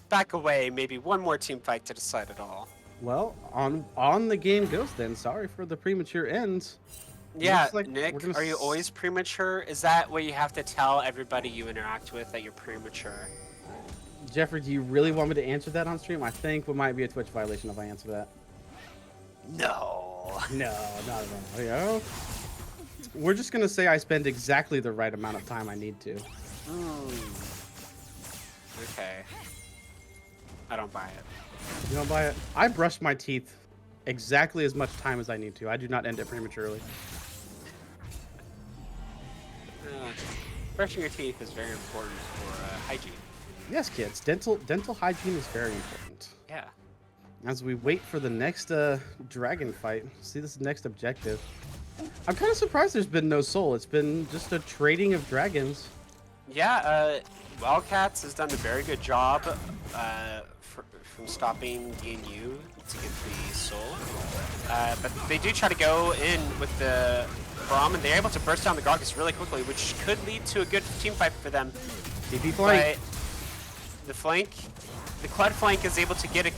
back away. Maybe one more team fight to decide it all. Well, on the game goes then. Sorry for the premature end. Yeah, Like Nick, are you always premature? Is that what you have to tell everybody you interact with, that you're premature? Jeffrey, do you really want me to answer that on stream? I think it might be a Twitch violation if I answer that. No. No, not at all. Yeah. We're just gonna say I spend exactly the right amount of time I need to. Okay. I don't buy it. You don't buy it? I brush my teeth exactly as much time as I need to. I do not end it prematurely. Brushing your teeth is very important for hygiene. Yes, kids. Dental hygiene is very important. Yeah. As we wait for the next dragon fight, see this next objective. I'm kind of surprised there's been no soul. It's been just a trading of dragons. Yeah, Wildcats has done a very good job from stopping DNU to get the soul. But they do try to go in with the Braum, and they're able to burst down the Gragas really quickly, which could lead to a good team fight for them. TP flank. But the flank, the Kled flank is able to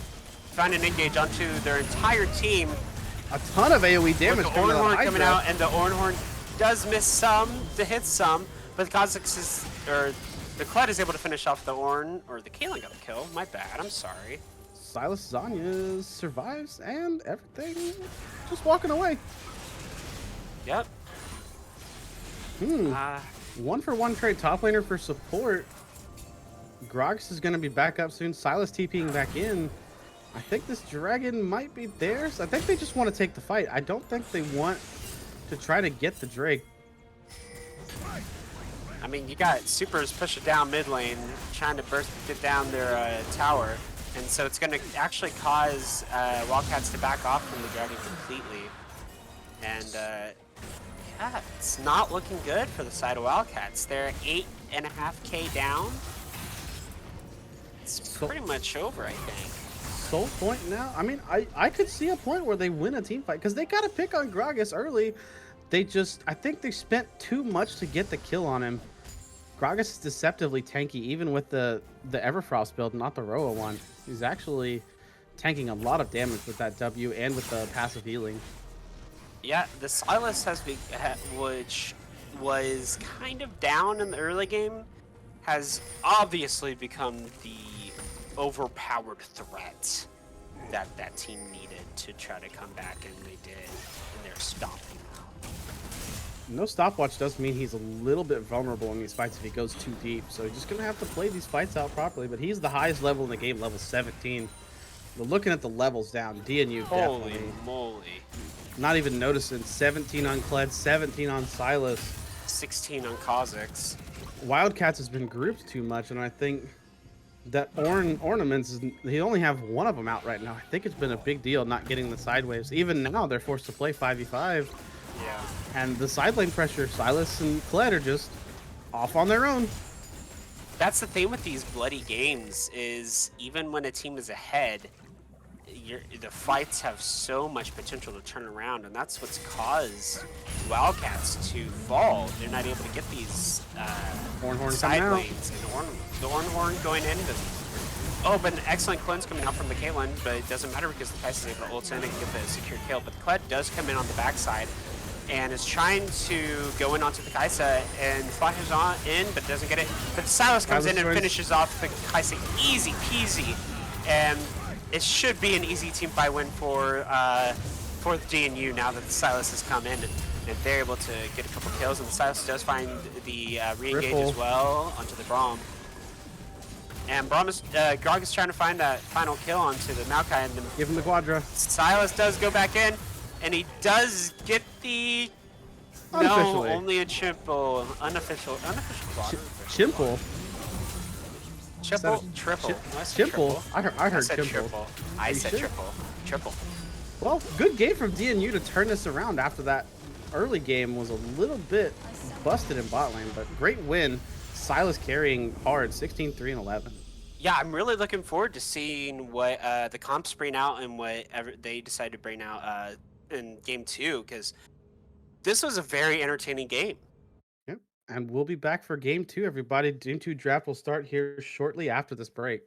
find an engage onto their entire team. A ton of AoE damage coming out, and the Ornhorn does miss some, to hit some, but the Kha'Zix the Kled is able to finish off the Ornn, or the Caitlyn got the kill. My bad, I'm sorry. Silas Zanya survives and everything just walking away. Yep. 1-for-1 trade top laner for support. Grox is going to be back up soon. Silas TPing back in. I think this dragon might be theirs. I think they just want to take the fight. I don't think they want to try to get the Drake. I mean, you got Supers push it down mid lane, trying to get down their tower. And so it's going to actually cause Wildcats to back off from the dragon completely. And yeah, it's not looking good for the side of Wildcats. They're 8.5k down. It's pretty much over, I think. Soul point now? I mean, I could see a point where they win a team fight because they got to pick on Gragas early. I think they spent too much to get the kill on him. Gragas is deceptively tanky, even with the Everfrost build, not the Roa one. He's actually tanking a lot of damage with that W and with the passive healing. Yeah, the Silas which was kind of down in the early game, has obviously become the overpowered threat that team needed to try to come back, and they did, and they're stopping now. No stopwatch does mean he's a little bit vulnerable in these fights if he goes too deep, so he's just gonna have to play these fights out properly. But he's the highest level in the game, level 17. But looking at the levels down, DNU Holy definitely moly. not even noticing. 17 on Kled, 17 on Silas, 16 on Kha'Zix. Wildcats has been grouped too much, and I think that ornaments, he only have one of them out right now. I think it's been a big deal not getting the sideways. Even now, they're forced to play 5v5. Yeah. And the side lane pressure, Silas and Kled are just off on their own. That's the thing with these bloody games, is even when a team is ahead, the fights have so much potential to turn around, and that's what's caused Wildcats to fall. They're not able to get these side lanes. And the Ornhorn going in. But an excellent cleanse coming out from the Caitlyn, but it doesn't matter because the Kai'Sa is able to ult in and get the secure kill. But the Kled does come in on the backside and is trying to go in onto the Kai'Sa and flashes on in, but doesn't get it. But Silas comes in and finishes off the Kai'Sa easy peasy, and it should be an easy team fight win for the DNU now that the Silas has come in and they're able to get a couple kills. And the Silas does find the re-engage as well onto the Braum. And Grog is trying to find that final kill onto the Maokai, and give him the Quadra. Silas does go back in, and he does get the only a unofficial Quadra. Chimple. Is that a Triple, triple. No, I said chimple? triple. I I heard said chimple. triple. Are I you said sure? triple. Triple. Well, good game from DNU to turn this around after that early game was a little bit busted in bot lane, but great win. Silas carrying hard, 16-3 and 11. Yeah, I'm really looking forward to seeing what the comps bring out and whatever they decide to bring out in game two, because this was a very entertaining game. Yep. And we'll be back for game two, everybody. Game two draft will start here shortly after this break.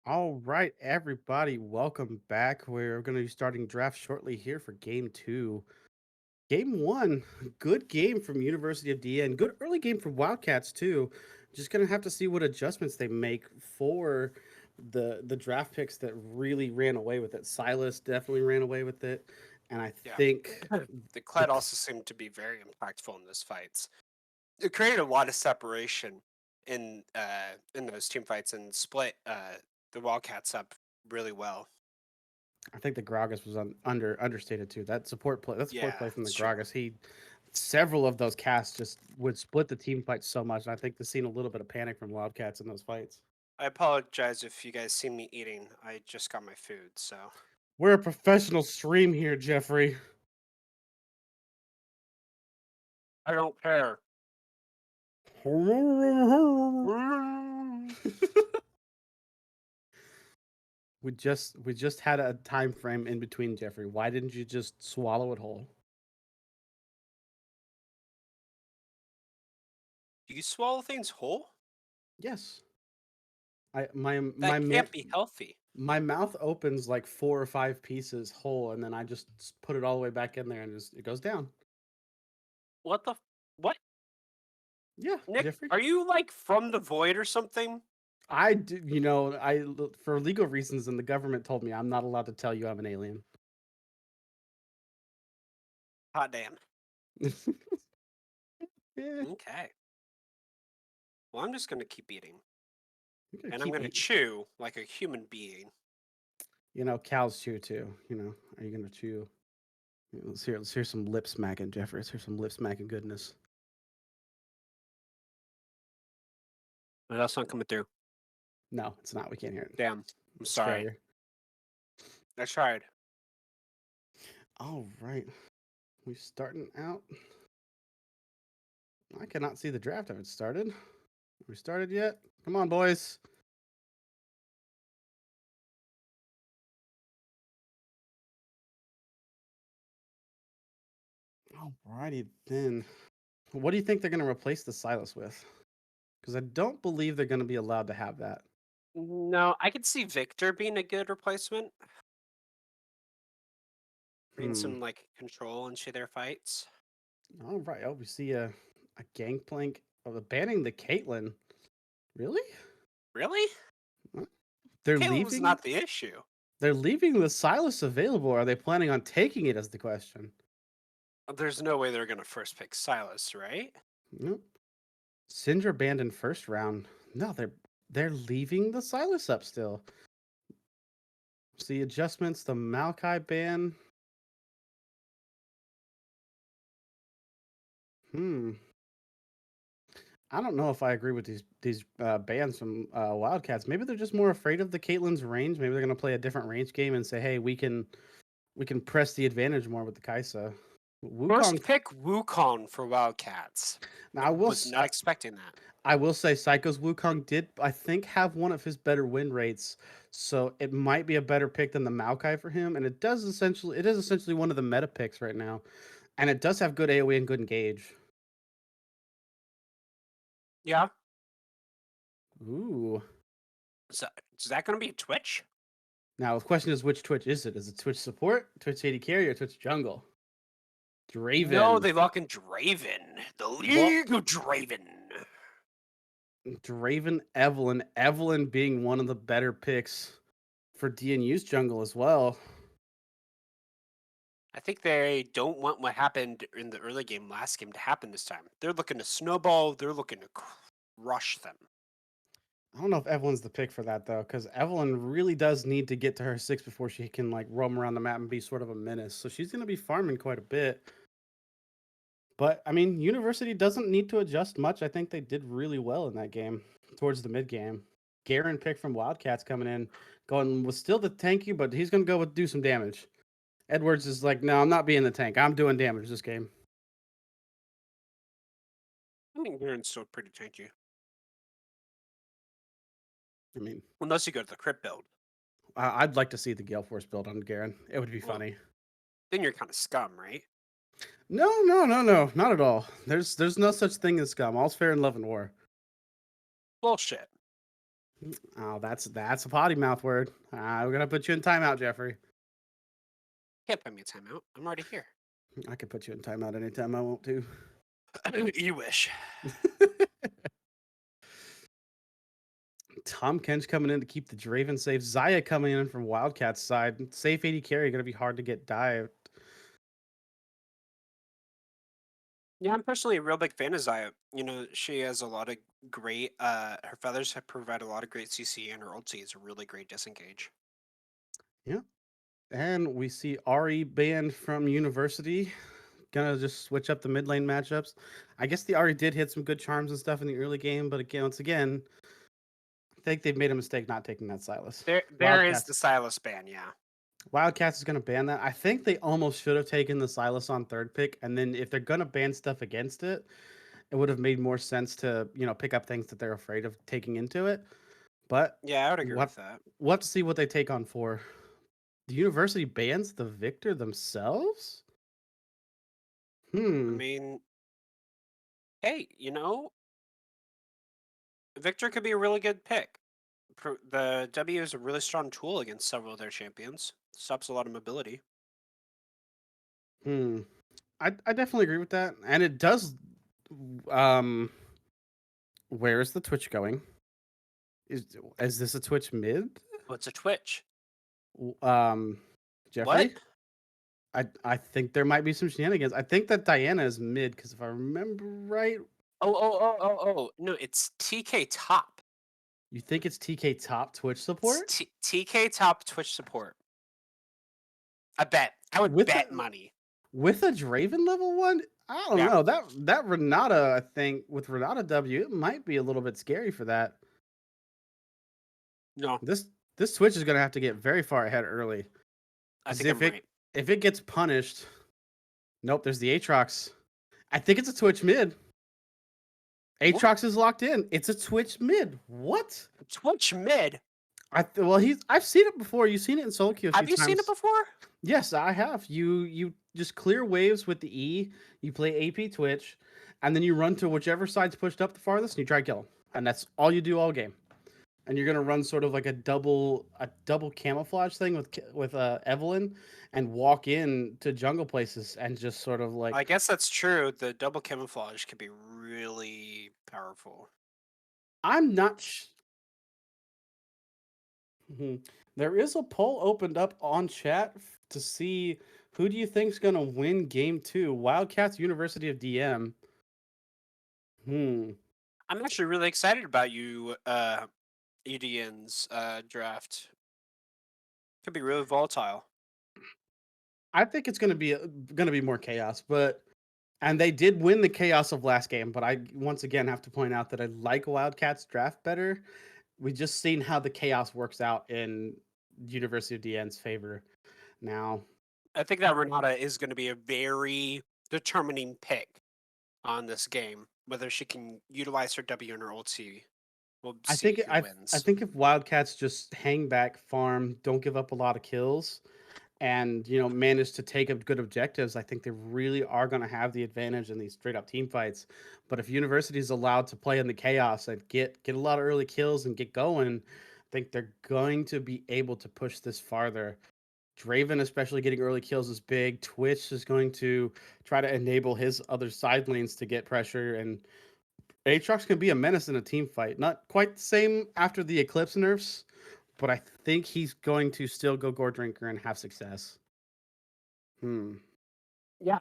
All right, everybody, welcome back. We're going to be starting draft shortly here for game two. Game one, good game from University of DA and good early game from Wildcats too. Just gonna have to see what adjustments they make for the draft picks that really ran away with it. Silas definitely ran away with it, and I Yeah. think The the Kled also seemed to be very impactful in those fights. It created a lot of separation in those team fights and split the Wildcats up really well. I think the Gragas was understated too. That support Yeah, play from the it's true. Gragas, several of those casts just would split the team fight so much. And I think the seen a little bit of panic from Wildcats in those fights. I apologize if you guys see me eating. I just got my food, so We're a professional stream here, Jeffrey. I don't care. we just had a time frame in between, Jeffrey. Why didn't you just swallow it whole? Do you swallow things whole? Yes. I my my That man can't be healthy. my mouth opens like 4 or 5 pieces whole, and then I just put it all the way back in there, and it goes down. What the what? Yeah, Nick, Jeffrey. are you like from the void or something? I do, for legal reasons, and the government told me I'm not allowed to tell you I'm an alien. Hot damn. Yeah, Okay. Well, I'm just gonna keep eating. you gotta And I'm keep gonna eating. chew like a human being. Cows chew too. Are you gonna chew? Let's hear some lip smacking, Jeffrey. Let's hear some lip smacking goodness. No, that's not coming through. No, it's not. We can't hear it. Damn. I'm It's sorry. failure. I tried. All right, we starting out. I cannot see the draft if it started. We started yet? Come on, boys. Alrighty then. What do you think they're going to replace the Silas with? Because I don't believe they're going to be allowed to have that. No, I could see Victor being a good replacement. Bring Hmm. some like control into their fights. All right. Oh, we see a gangplank of banning the Caitlyn. Really? Really? Huh? They're Caleb was leaving. not the issue. They're leaving the Silas available. Are they planning on taking it? As the question. There's no way they're gonna first pick Silas, right? Nope. Syndra banned in first round. No, they're leaving the Silas up still. See adjustments. The Maokai ban. Hmm. I don't know if I agree with these bans from Wildcats. Maybe they're just more afraid of the Caitlyn's range. Maybe they're gonna play a different range game and say, "Hey, we can press the advantage more with the Kaisa." First Wukong. pick Wukong for Wildcats. Now Was not expecting that. I will say Psycho's Wukong did, I think, have one of his better win rates, so it might be a better pick than the Maokai for him. And it is essentially one of the meta picks right now, and it does have good AOE and good engage. Yeah. Ooh. So, is that gonna be Twitch? Now the question is, which Twitch is it? Is it Twitch support, Twitch AD carry, or Twitch jungle? No, Draven. they lock in Draven. The Well, League of Draven. Draven, Evelyn being one of the better picks for DNU's jungle as well. I think they don't want what happened in the early game last game to happen this time. They're looking to snowball. They're looking to crush them. I don't know if Evelyn's the pick for that though, because Evelyn really does need to get to her 6 before she can like roam around the map and be sort of a menace. So she's gonna be farming quite a bit. But I mean, University doesn't need to adjust much. I think they did really well in that game towards the mid game. Garen pick from Wildcats coming in, going was still the tanky, but he's gonna go with do some damage. Edwards is like, no, I'm not being the tank. I'm doing damage this game. I mean, Garen's still pretty tanky. I mean, Unless you go to the crit build. I'd like to see the Gale Force build on Garen. It would be Well, funny. then you're kind of scum, right? No, no, no, no, not at all. There's no such thing as scum. All's fair in love and war. Bullshit. Oh, that's a potty mouth word. We're gonna put you in timeout, Jeffrey. Can't put me a timeout. I'm already here. I can put you in timeout anytime I want to. You wish. Tom Kench coming in to keep the Draven safe. Zaya coming in from Wildcats side. Safe 80 carry, gonna be hard to get dived. Yeah, I'm personally a real big fan of Zaya. She has a lot of great. Her feathers have provide a lot of great CC, and her ulti is a really great disengage. Yeah. And we see Ari banned from University. Gonna just switch up the mid lane matchups. I guess the Ari did hit some good charms and stuff in the early game, but again, once again, I think they've made a mistake not taking that Silas. There is the Silas ban. Yeah. Wildcats is gonna ban that. I think they almost should have taken the Silas on third pick, and then if they're gonna ban stuff against it, it would have made more sense to pick up things that they're afraid of taking into it. But Yeah, I would agree with what that. we'll have to see what they take on for. The university bans the victor themselves? I Hmm. mean, hey, Victor could be a really good pick. The W is a really strong tool against several of their champions. Stops a lot of mobility. Hmm. I definitely agree with that. And it does um where is the Twitch going? Is this a Twitch mid? What's a Twitch? W- Um What? Jeffrey? I think there might be some shenanigans. I think that Diana is mid because if I remember right, Oh. No, it's TK top. you think it's TK top Twitch It's support TK top Twitch support. I bet. I would with bet a money. Draven level one. I don't Yeah. know that Renata. I think with Renata W, it might be a little bit scary for that. No, This Twitch is gonna have to get very far ahead early I because think I'm right. if it gets punished, nope. There's the Aatrox. I think it's a Twitch mid. What? Aatrox is locked in. It's a Twitch mid. What? Twitch mid? Well, I've seen it before. You've seen it in solo queue a few Have you seen it times. before? Yes, I have. You just clear waves with the E. You play AP Twitch, and then you run to whichever side's pushed up the farthest, and you try to kill them. And that's all you do all game. And you're gonna run sort of like a double camouflage thing with Evelyn, and walk in to jungle places and just sort of like I guess that's true. The double camouflage could be really powerful. I'm not. Mhm. There is a poll opened up on chat to see who do you think's gonna win game two, Wildcats University of DM. Hmm. I'm actually really excited about you, EDN's draft. Could be really volatile. I think it's gonna be more chaos, but and they did win the chaos of last game. But I once again have to point out that I like Wildcats draft better. We just seen how the chaos works out in University of DN's favor. Now, I think that Renata is going to be a very determining pick on this game. Whether she can utilize her W and her ulti, we'll see who I wins. think if Wildcats just hang back, farm, don't give up a lot of kills, and manage to take up good objectives, I think they really are going to have the advantage in these straight up team fights. But if University is allowed to play in the chaos and get a lot of early kills and get going, I think they're going to be able to push this farther. Draven, especially getting early kills, is big. Twitch is going to try to enable his other side lanes to get pressure, and Aatrox can be a menace in a team fight. Not quite the same after the Eclipse nerfs, but I think he's going to still go Gore Drinker and have success. Hmm. Yeah.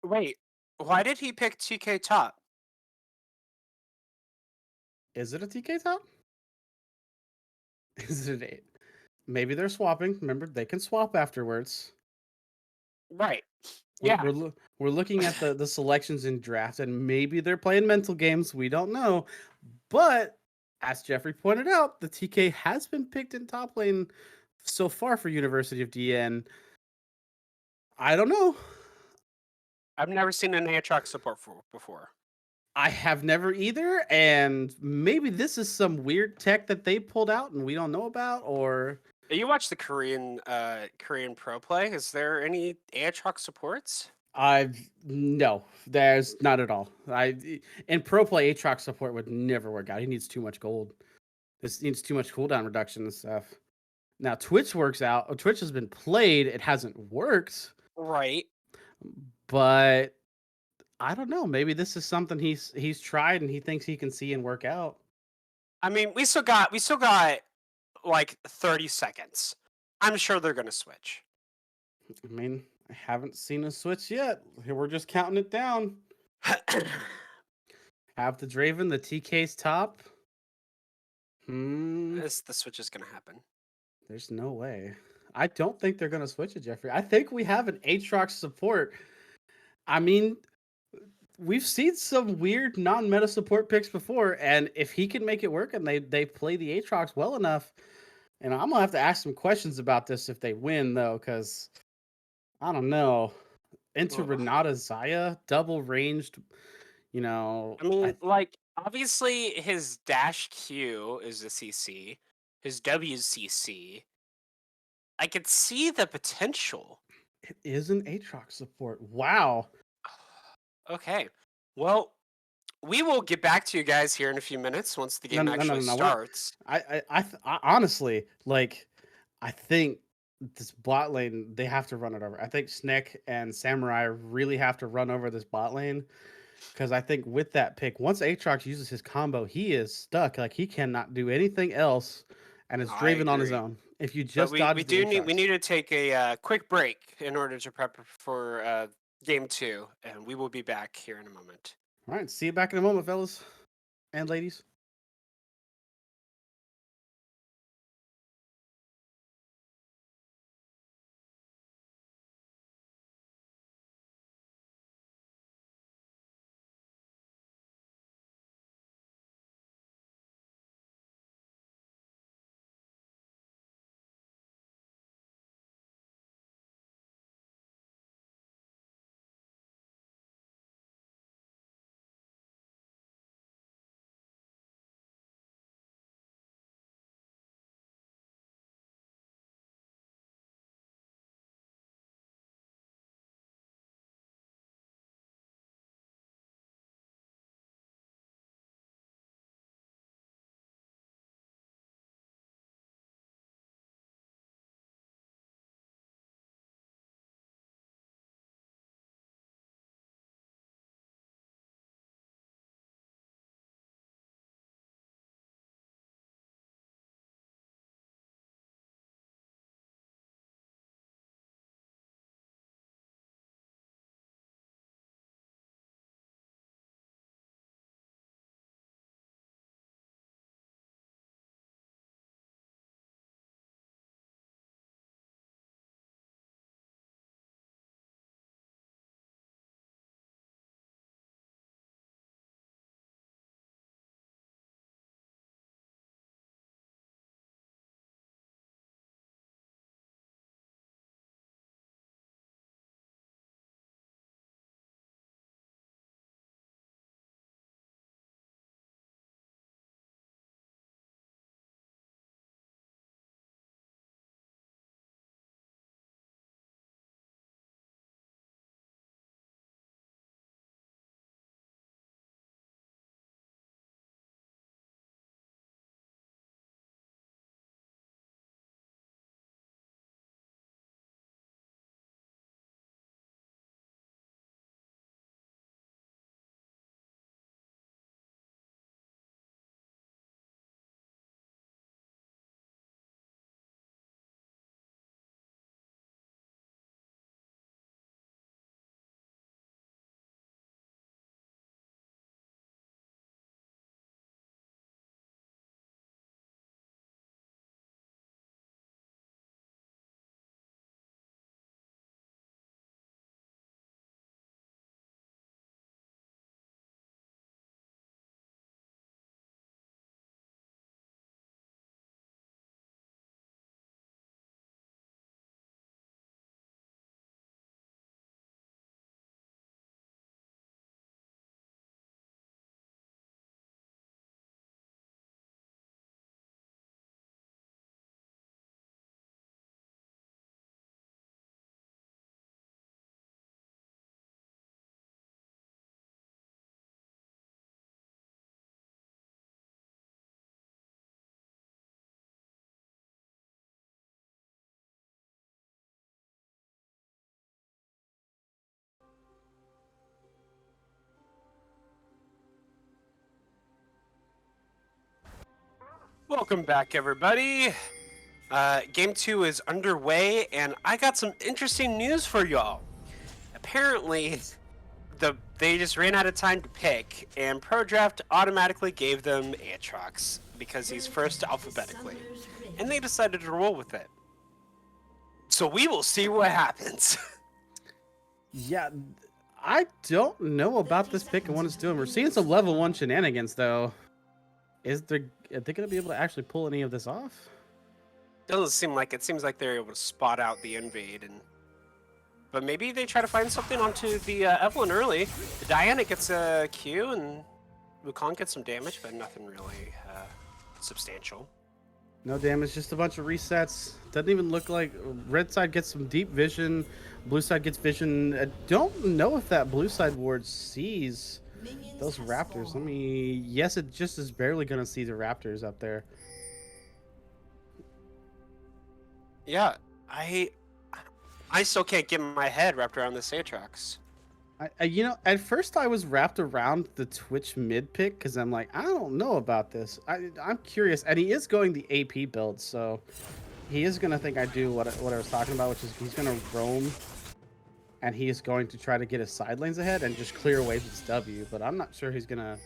Wait, why did he pick TK top? Is it a TK top? Is it a, maybe they're swapping. Remember, they can swap afterwards. Right. Yeah. We're looking at the selections in draft, and maybe they're playing mental games. We don't know, but as Jeffrey pointed out, the TK has been picked in top lane so far for University of DN. I don't know. I've never seen an Aatrox support for before. I have never either, and maybe this is some weird tech that they pulled out and we don't know about, or You watch the Korean pro play. Is there any Aatrox supports? I've no, there's not at all. I in pro play Aatrox support would never work out. He needs too much gold. This needs too much cooldown reduction and stuff. Now Twitch works out. Twitch has been played. It hasn't worked, Right. but I don't know. Maybe this is something he's tried and he thinks he can see and work out. I mean, we still got like 30 seconds. I'm sure they're gonna switch. I mean, I haven't seen a switch yet. Here we're just counting it down. Have the Draven, the TK's top. Hmm. The switch is gonna happen. There's no way. I don't think they're gonna switch it, Jeffrey. I think we have an Aatrox support. I mean, we've seen some weird non-meta support picks before, and if he can make it work and they play the Aatrox well enough, and I'm gonna have to ask some questions about this if they win though, because I don't know. Enter Ugh. Renata Zaya, double ranged, you know. I mean, like, obviously his dash Q is a CC, his W is CC. I could see the potential. It is an Aatrox support. Wow. Okay. Well, we will get back to you guys here in a few minutes once the No, game no, no, no, actually no. We're starts. I honestly like. I think this bot lane they have to run it over. I think Snick and Samurai really have to run over this bot lane because I think with that pick, once Aatrox uses his combo, he is stuck. Like he cannot do anything else, and No, it's I Draven on his agree. own. If you But just we dodge the do need we Aatrox. need to take a quick break in order to prep for game 2, and we will be back here in a moment. All right, see you back in a moment, fellas and ladies. Welcome back, everybody. Game 2 is underway, and I got some interesting news for y'all. Apparently, they just ran out of time to pick, and ProDraft automatically gave them Aatrox because he's first alphabetically, and they decided to roll with it. So we will see what happens. Yeah, I don't know about this pick and what it's doing. We're seeing some level 1 shenanigans, though. Are they going to be able to actually pull any of this off? Doesn't seem like it. Seems like they're able to spot out the invade, but maybe they try to find something onto the Evelyn early. The Diana gets a Q, and Wukong gets some damage, but nothing really substantial. No damage, just a bunch of resets. Doesn't even look like red side gets some deep vision. Blue side gets vision. I don't know if that blue side ward sees those raptors. Yes, it just is barely going to see the raptors up there. Yeah, I still can't get my head wrapped around this Aatrox. At first I was wrapped around the Twitch mid pick because I'm like, I don't know about this. I'm curious, and he is going the AP build, so he is gonna think I do what I was talking about, which is he's gonna roam, and he is going to try to get his side lanes ahead and just clear away his W. But I'm not sure he's gonna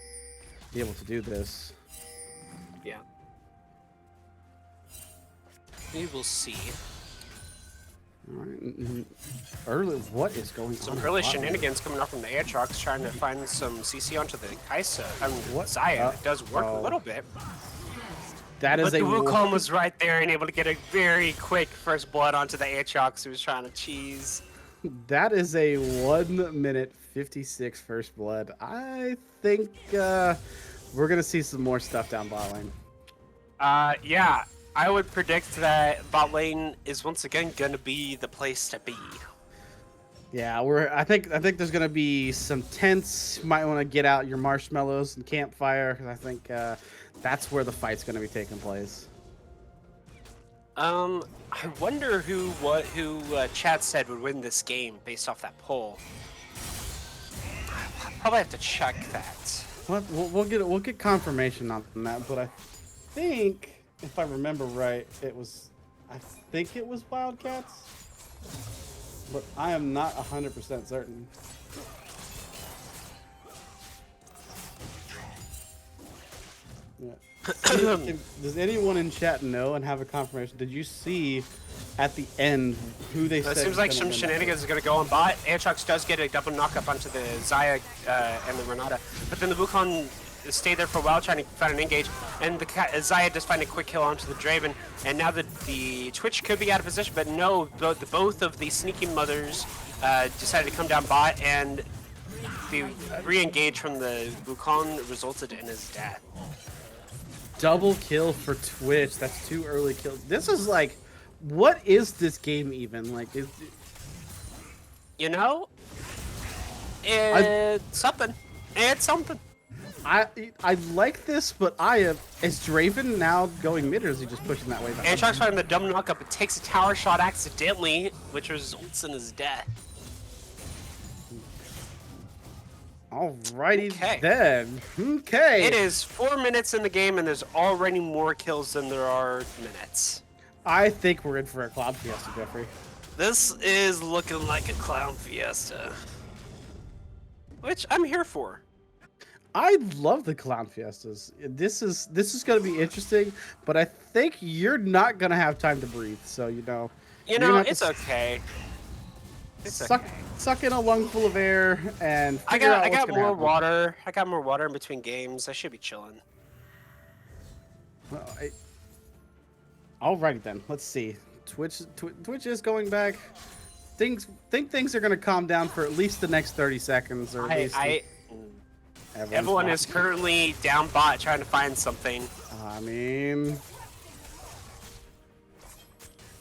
be able to do this. Yeah, we will see. All right. Early, what is going on? Some early shenanigans coming up from the Aatrox, trying to find some CC onto the Kaisa. Xayah. It does work a little bit. That is but the Wukong was right there and able to get a very quick first blood onto the Aatrox who was trying to cheese. That is a 1 minute 56 first blood. I think we're gonna see some more stuff down bot lane. Yeah. I would predict that bot lane is once again gonna be the place to be. Yeah, I think there's gonna be some tents. You might want to get out your marshmallows and campfire, because I think that's where the fight's gonna be taking place. I wonder who chat said would win this game based off that poll. I'll probably have to check that. We'll get confirmation on that, but I think, if I remember right, I think it was Wildcats, but I am not 100% certain. Yeah. Does anyone in chat know and have a confirmation? Did you see at the end who they said? It seems like some shenanigans are going to go on bot. Aatrox does get a double knock-up onto the Xayah and the Renata, but then the Wukong stay there for a while trying to find an engage, and the Xayah does find a quick kill onto the Draven, and now the Twitch could be out of position, but no, both of the sneaky mothers decided to come down bot, and the re-engage from the Wukong resulted in his death. Double kill for Twitch. That's 2 early kills. This is like, what is this game even? Like, you know, it's something. It's something. I like this, but is Draven now going mid, or is he just pushing that way back? Aatrox finding the dumb knockup, it takes a tower shot accidentally, which results in his death. Alrighty then. Okay. It is 4 minutes in the game, and there's already more kills than there are minutes. I think we're in for a cloud fiesta, Jeffrey. This is looking like a clown fiesta, which I'm here for. I love the clown fiestas. This is going to be interesting, but I think you're not going to have time to breathe. So it's okay. Suck in a lungful of air and I got more water. I got more water in between games. I should be chilling. Well, alrighty then. Let's see. Twitch is going back. Things are going to calm down for at least the next 30 seconds, or at least. Everyone is currently down bot trying to find something. I mean,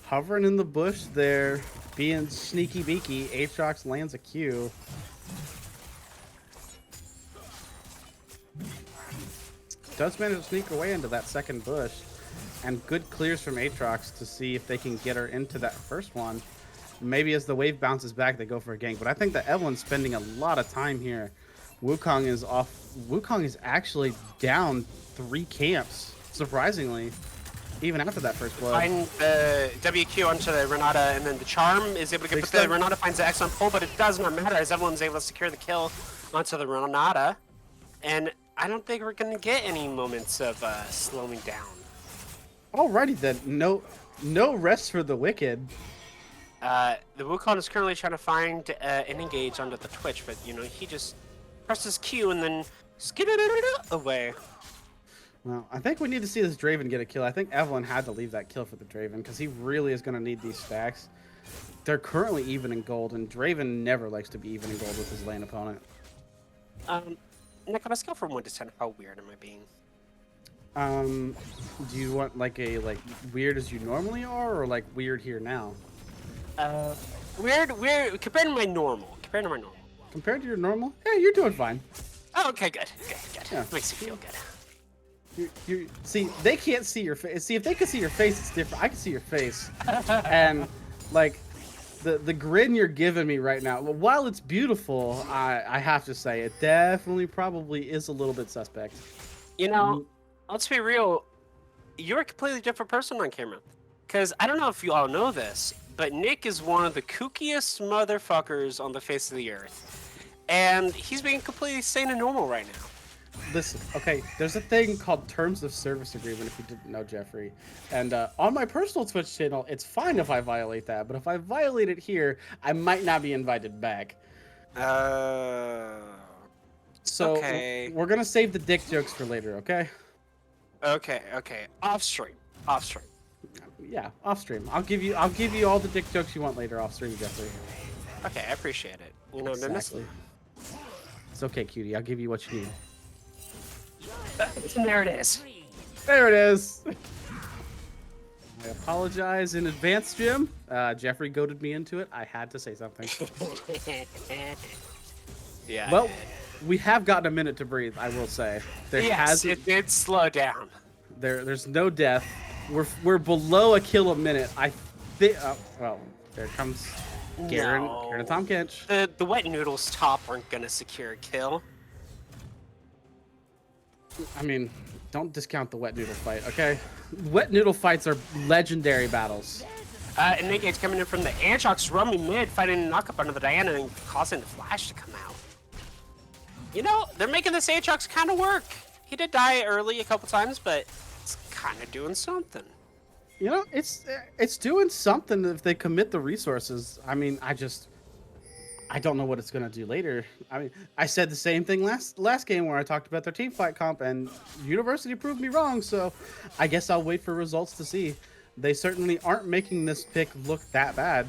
hovering in the bush there, being sneaky beaky. Aatrox lands a Q. Does manage to sneak away into that second bush, and good clears from Aatrox to see if they can get her into that first one. Maybe as the wave bounces back, they go for a gank. But I think that Evelyn's spending a lot of time here. Wukong is off. Wukong is actually down 3 camps surprisingly, even after that first blood. Find the WQ onto the Renata, and then the Charm is able to get, Big but the stun. Renata finds the excellent pull, but it does not matter as everyone's able to secure the kill onto the Renata. And I don't think we're going to get any moments of slowing down. Alrighty then, no rest for the wicked. The Wukong is currently trying to find an engage onto the Twitch, but you know, he just presses Q and then away. Well, I think we need to see this Draven get a kill. I think Evelyn had to leave that kill for the Draven because he really is going to need these stacks. They're currently even in gold, and Draven never likes to be even in gold with his lane opponent. Nick, on a scale from 1 to 10, how weird am I being? Do you want like weird as you normally are, or like weird here now? Weird compared to my normal. Compared to your normal? Yeah, you're doing fine. Oh, okay, good. Yeah. Makes you feel good. You see, they can't see your face. See, if they could see your face, it's different. I can see your face, and like the grin you're giving me right now. While it's beautiful, I have to say it definitely probably is a little bit suspect. You know, let's be real. You're a completely different person on camera. Because I don't know if you all know this, but Nick is one of the kookiest motherfuckers on the face of the earth. And he's being completely sane and normal right now. Listen, okay, there's a thing called Terms of Service Agreement, if you didn't know, Jeffrey. And on my personal Twitch channel, it's fine if I violate that, but if I violate it here, I might not be invited back. So okay. we're gonna save the dick jokes for later, okay? Okay. Off stream. Yeah, off stream. I'll give you all the dick jokes you want later off stream, Jeffrey. Okay, I appreciate it. You know, Exactly. It's okay, cutie. I'll give you what you need. There it is. There it is. I apologize in advance, Jim. Jeffrey goaded me into it. I had to say something. Yeah. Well, we have gotten a minute to breathe, I will say. It did slow down. There's no death. We're below a kill a minute. I think. Well, there comes Garen and Tom Kench. The wet noodles top aren't gonna secure a kill. I mean, don't discount the wet noodle fight, okay? Wet noodle fights are legendary battles. And Nick coming in from the Aatrox roaming mid, fighting a knockup under the Diana and causing the Flash to come out. You know, they're making this Aatrox kind of work. He did die early a couple times, but it's kind of doing something. You know, it's doing something if they commit the resources. I mean, I don't know what it's gonna do later. I mean, I said the same thing last game where I talked about their team fight comp, and University proved me wrong. So, I guess I'll wait for results to see. They certainly aren't making this pick look that bad.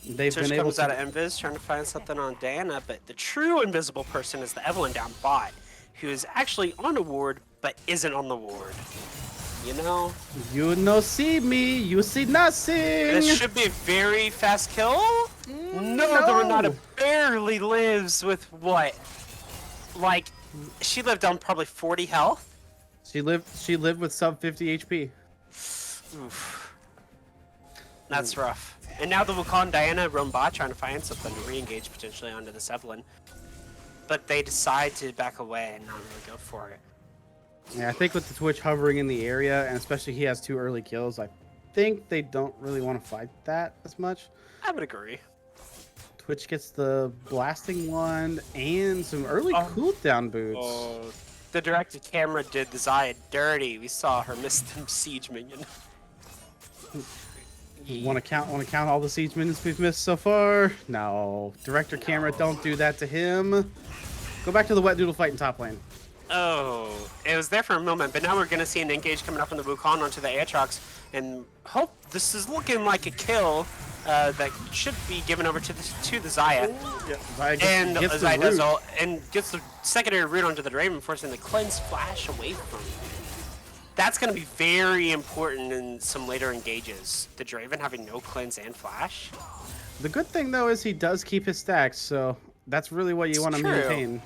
They've been able comes to. out of Invis trying to find something on Diana, but the true invisible person is the Evelyn down bot, who is actually on a ward but isn't on the ward. You know? You no see me, you see nothing. This should be a very fast kill. No, the Renata barely lives with what? Like, she lived on probably 40 health. She lived with sub 50 HP. Oof. That's rough. And now the Wukong Diana roam bot trying to find something to re-engage potentially onto this Evelyn. But they decide to back away and not really go for it. Yeah, I think with the Twitch hovering in the area, and especially he has 2 early kills, I think they don't really want to fight that as much. I would agree. Twitch gets the blasting one and some early cooldown boots. Oh, the directed camera did the Zaya dirty. We saw her miss the siege minion. Want to count all the siege minions we've missed so far? No. Director camera, don't do that to him. Go back to the wet noodle fight in top lane. Oh, it was there for a moment, but now we're going to see an engage coming up from the Wukong onto the Aatrox, and hope this is looking like a kill that should be given over to the Zaya. Yeah, Zaya gets Zaya does all, and gets the secondary root onto the Draven, forcing the cleanse flash away from him. That's going to be very important in some later engages. The Draven having no cleanse and flash. The good thing, though, is he does keep his stacks, so that's really what you want to maintain.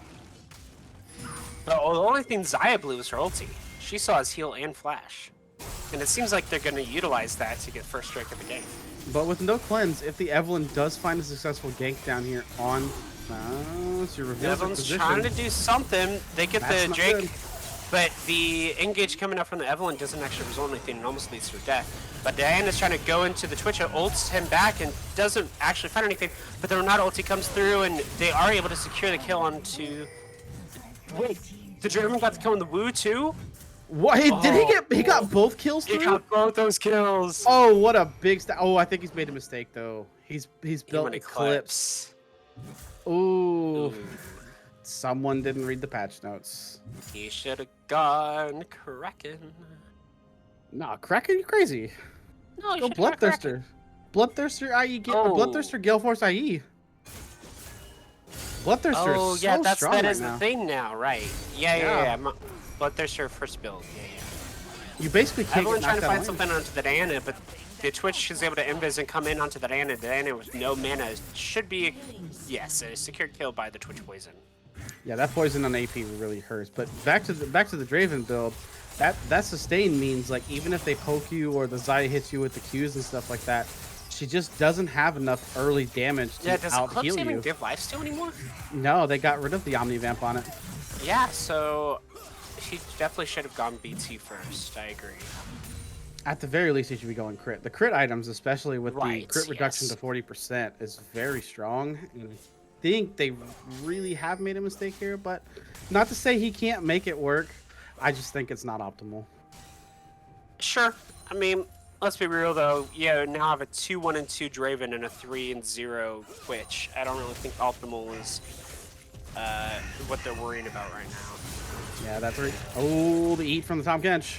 But the only thing Zaya blew was her ulti. She saw his heal and flash. And it seems like they're going to utilize that to get first strike of the game. But with no cleanse, if the Evelyn does find a successful gank down here on... she reveals her Evelyn's position. trying to do something. They get the Drake. But the engage coming up from the Evelyn doesn't actually result in anything and almost leads to death. But Diana's trying to go into the Twitch, ults him back and doesn't actually find anything. But the Renata ulti comes through and they are able to secure the kill onto... Wait, the Draven got the kill on the Wu too? What? Did he get? He got both kills through? He got both those kills. Oh, what a big Oh, I think he's made a mistake though. He's built Eclipse. Ooh. Someone didn't read the patch notes. He should have gone Kraken. Nah, Kraken, you crazy. No, go Bloodthirster. Bloodthirster IE, Bloodthirster Gale Force IE. Bloodthirster is so strong that right is now. the thing now, right? Yeah. Bloodthirster first build. Yeah. You basically can't Everyone's get trying to find out something onto the Diana, but the Twitch is able to invis and come in onto the Diana. Diana with no mana should be, yes, a secured kill by the Twitch poison. Yeah, that poison on AP really hurts. But back to the Draven build, that sustain means like even if they poke you or the Zaya hits you with the Qs and stuff like that, she just doesn't have enough early damage to does out Eclipse heal even you. give lifesteal anymore? No, they got rid of the Omnivamp on it. Yeah, so he definitely should have gone BT first. I agree. At the very least, he should be going crit. The crit items, especially with the crit reduction to 40%, is very strong. And I think they really have made a mistake here, but not to say he can't make it work. I just think it's not optimal. Sure. I mean, let's be real though. Yeah, now have a 2-1-2 Draven and a 3-0 Twitch. I don't really think optimal is what they're worrying about right now. Yeah, that's right. Oh, the eat from the Tom Kench.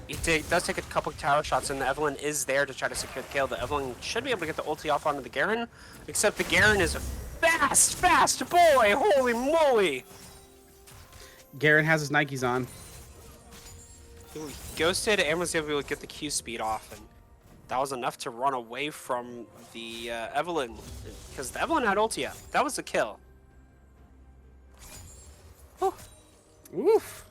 He does take a couple tower shots, and the Evelyn is there to try to secure the kill. The Evelyn should be able to get the ulti off onto the Garen, except the Garen is a fast boy! Holy moly! Garen has his Nikes on. He ghosted and was able to get the Q speed off, and that was enough to run away from the Evelyn, because the Evelyn had ulti up. That was the kill. Oh. Oof.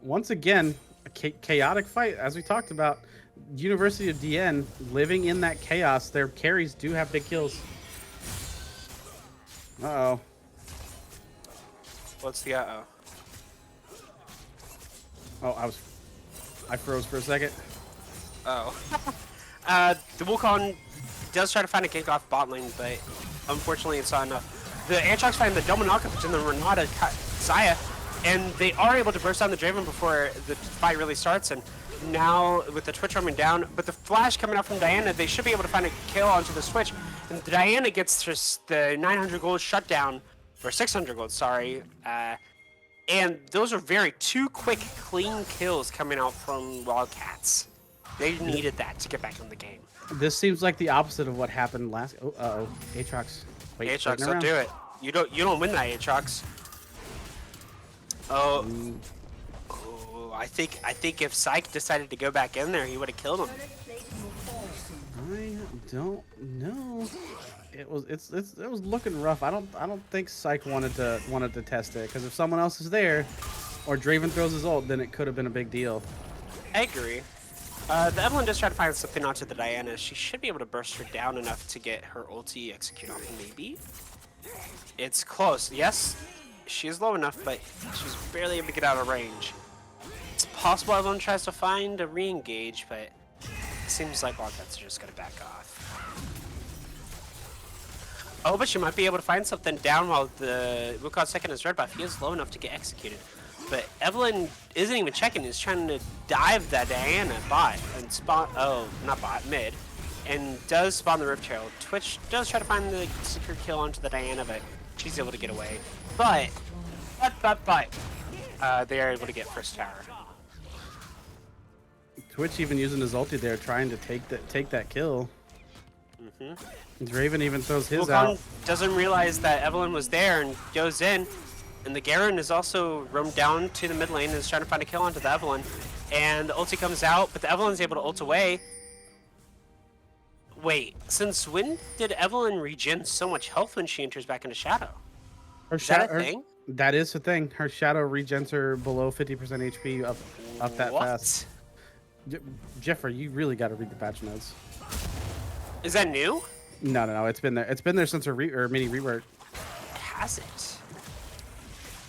Once again, a chaotic fight, as we talked about. University of DN living in that chaos. Their carries do have big kills. Uh-oh. What's the uh-oh? Oh, I froze for a second. Oh. The Wukong does try to find a gank off bot lane, but unfortunately it's not enough. The Aatrox find the Dominaka and the Renata Zaya, and they are able to burst down the Draven before the fight really starts, and now with the Twitch roaming down, but the flash coming out from Diana, they should be able to find a kill onto the Switch, and Diana gets just the 900 gold shutdown, or 600 gold, sorry, and those are two quick, clean kills coming out from Wildcats. They needed that to get back in the game. This seems like the opposite of what happened last. Oh, uh-oh. Aatrox. Wait, Aatrox, don't do it. You don't win that, Aatrox. Oh. Oh, I think if Psych decided to go back in there, he would have killed him. I don't know. It was looking rough. I don't think Psych wanted to test it, because if someone else is there, or Draven throws his ult, then it could have been a big deal. I agree. The Evelyn just tried to find something onto the Diana. She should be able to burst her down enough to get her ulti execute off, maybe. It's close. Yes, she's low enough, but she's barely able to get out of range. It's possible Evelyn tries to find a re-engage, but it seems like Wildcats are just gonna back off. Oh, but she might be able to find something down while the Wukong's second is red buff. He is low enough to get executed. But Evelyn isn't even checking. He's trying to dive that Diana bot and spawn. Oh, not bot, mid. And does spawn the Rift Herald. Twitch does try to find the secure kill onto the Diana, but she's able to get away. But they are able to get first tower. Twitch even using his ulti there, trying to take that kill. Draven even throws his out. Doesn't realize that Evelyn was there and goes in. And the Garen is also roamed down to the mid lane and is trying to find a kill onto the Evelyn. And the ulti comes out, but the Evelyn's able to ult away. Wait, since when did Evelyn regen so much health when she enters back into Shadow? Is that a thing? That is the thing. Her Shadow regens her below 50% HP up that fast. Jeffrey, you really got to read the patch notes. Is that new? No. It's been there. It's been there since her mini rework. Has it?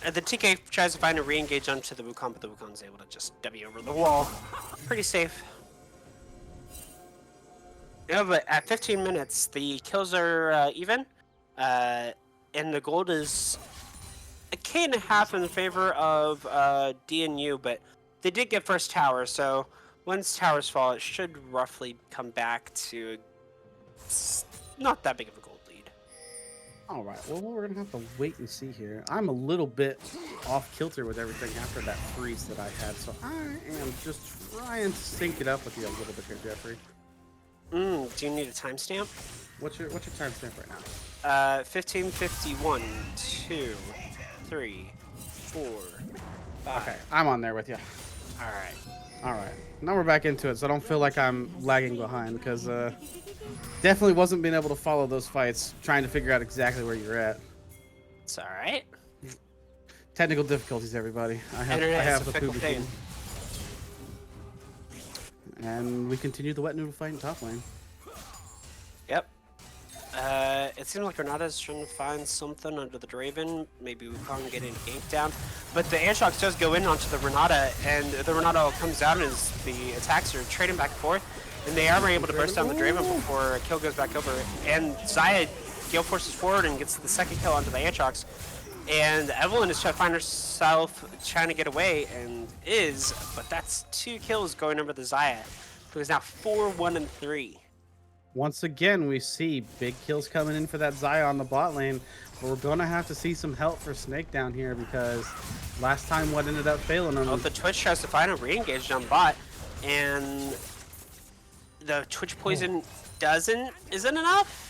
The TK tries to find a re-engage onto the Wukong, but the Wukong's able to just W over the wall. Pretty safe. Yeah, but at 15 minutes, the kills are even, and the gold is a K.5 in favor of DNU, but they did get first tower, so once towers fall, it should roughly come back to not that big of a gold lead. All right. Well, we're gonna have to wait and see here. I'm a little bit off kilter with everything after that freeze that I had, so I am just trying to sync it up with you a little bit here, Jeffrey. Do you need a timestamp? What's your timestamp right now? 15:51, 2, 3, 4, 5. Okay, I'm on there with you. All right. All right. Now we're back into it, so I don't feel like I'm lagging behind because definitely wasn't being able to follow those fights, trying to figure out exactly where you're at. It's all right. Technical difficulties, everybody. I Internet have is the a fickle poop thing. machine. And we continue the wet noodle fight in top lane. Yep. It seems like Renata's trying to find something under the Draven. Maybe Wukong getting ganked down. But the Aatrox does go in onto the Renata, and the Renata comes down as the attacks are trading back and forth. And they are able to burst down the Draven before a kill goes back over. And Xayah Gale forces forward and gets the second kill onto the Aatrox. And Evelyn is trying to find herself trying to get away, and is, but that's 2 kills going over the Xayah, who is now 4-1-3. Once again, we see big kills coming in for that Xayah on the bot lane, but we're going to have to see some help for Snake down here because last time what ended up failing him. Well, the Twitch tries to find a re-engage on bot, and the Twitch poison isn't enough?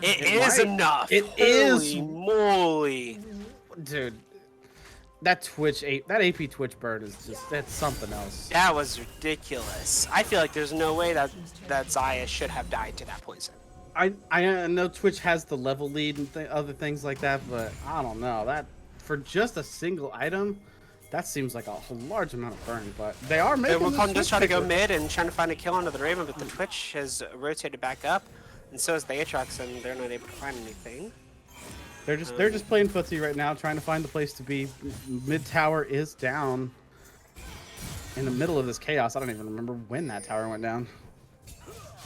It is enough. It Holy is. moly. Dude, that AP Twitch burn is that's something else. That was ridiculous. I feel like there's no way that Xayah should have died to that poison. I know Twitch has the level lead and other things like that, but I don't know. That for just a single item, that seems like a large amount of burn, but they are making They will the just try to go picker. mid and trying to find a kill onto the Raven, but the Twitch has rotated back up, and so is the Aatrox, and they're not able to find anything. They're just playing footsie right now, trying to find the place to be. Mid tower is down. In the middle of this chaos, I don't even remember when that tower went down.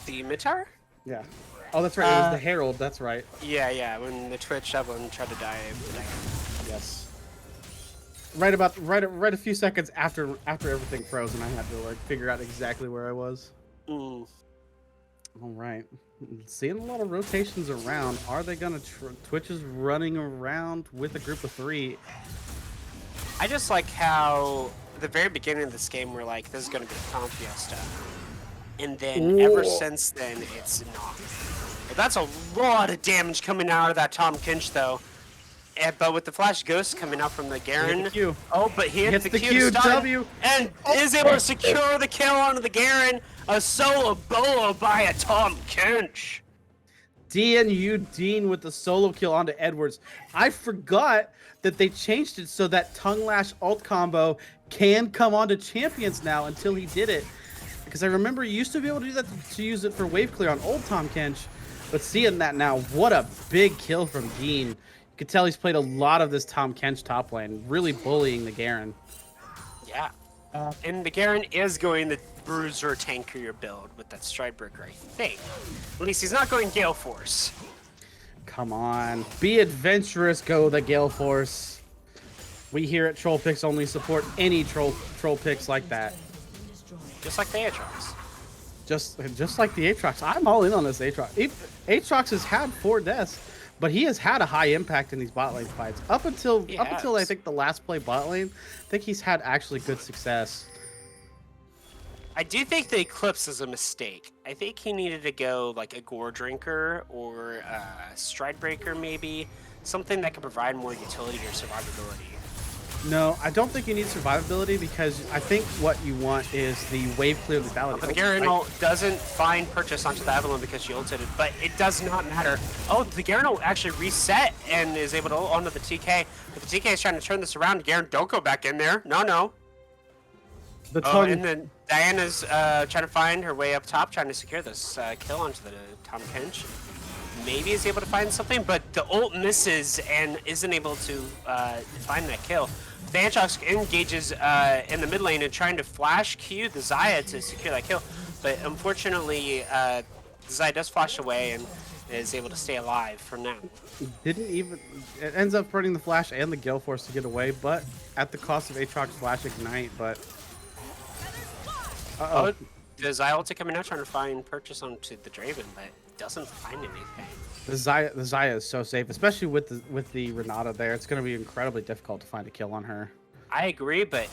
The mid tower? Yeah. Oh, that's right. It was the Herald. That's right. Yeah, when the Twitch Evelyn tried to die. Yes. Right a few seconds after everything froze, and I had to like figure out exactly where I was. Mm. All right. Seeing a lot of rotations around. Are they gonna Twitch is running around with a group of 3? I just like how at the very beginning of this game we're like, this is gonna be a Tom Fiesta. And then ever since then it's not. But that's a lot of damage coming out of that Tom Kinch though. But with the Flash Ghost coming out from the Garen. Oh, but he hits the Q to stun, W. and is able to secure the kill onto the Garen. A solo boa by a Tom Kinch. DNU Dean with the solo kill onto Edwards. I forgot that they changed it so that Tongue Lash ult combo can come onto champions now until he did it. Because I remember you used to be able to do that to use it for wave clear on old Tom Kench. But seeing that now, what a big kill from Dean. You could tell he's played a lot of this Tom Kench top lane, really bullying the Garen. Yeah. And the Garen is going the Bruiser Tankier build with that Stridebreaker, I think. At least he's not going Gale Force. Come on. Be adventurous, go the Gale Force. We here at Troll Picks only support any troll picks like that. Just like the Aatrox. Just like the Aatrox. I'm all in on this Aatrox. Aatrox has had 4 deaths, but he has had a high impact in these bot lane fights. Up until I think the last play bot lane, I think he's had actually good success. I do think the Eclipse is a mistake. I think he needed to go like a Gore Drinker or a Stridebreaker maybe. Something that could provide more utility or survivability. No, I don't think you need survivability because I think what you want is the wave clear lethality. But the Garen ult doesn't find purchase onto the Evelyn because she ulted it, but it does not matter. Oh, the Garen ult actually reset and is able to ult onto the TK. But the TK is trying to turn this around. Garen, don't go back in there. No. And then Diana's trying to find her way up top, trying to secure this kill onto the Tom Kench. maybe is able to find something, but the ult misses and isn't able to find that kill. The Aatrox engages in the mid lane and trying to flash Q the Xayah to secure that kill, but unfortunately the Xayah does flash away and is able to stay alive for now. Didn't even. It ends up burning the flash and the Gale Force to get away, but at the cost of Aatrox flash ignite. But Oh, the Xayah ulti coming out trying to find purchase onto the Draven, but doesn't find anything. the Xayah is so safe, especially with the Renata there. It's going to be incredibly difficult to find a kill on her. I agree, but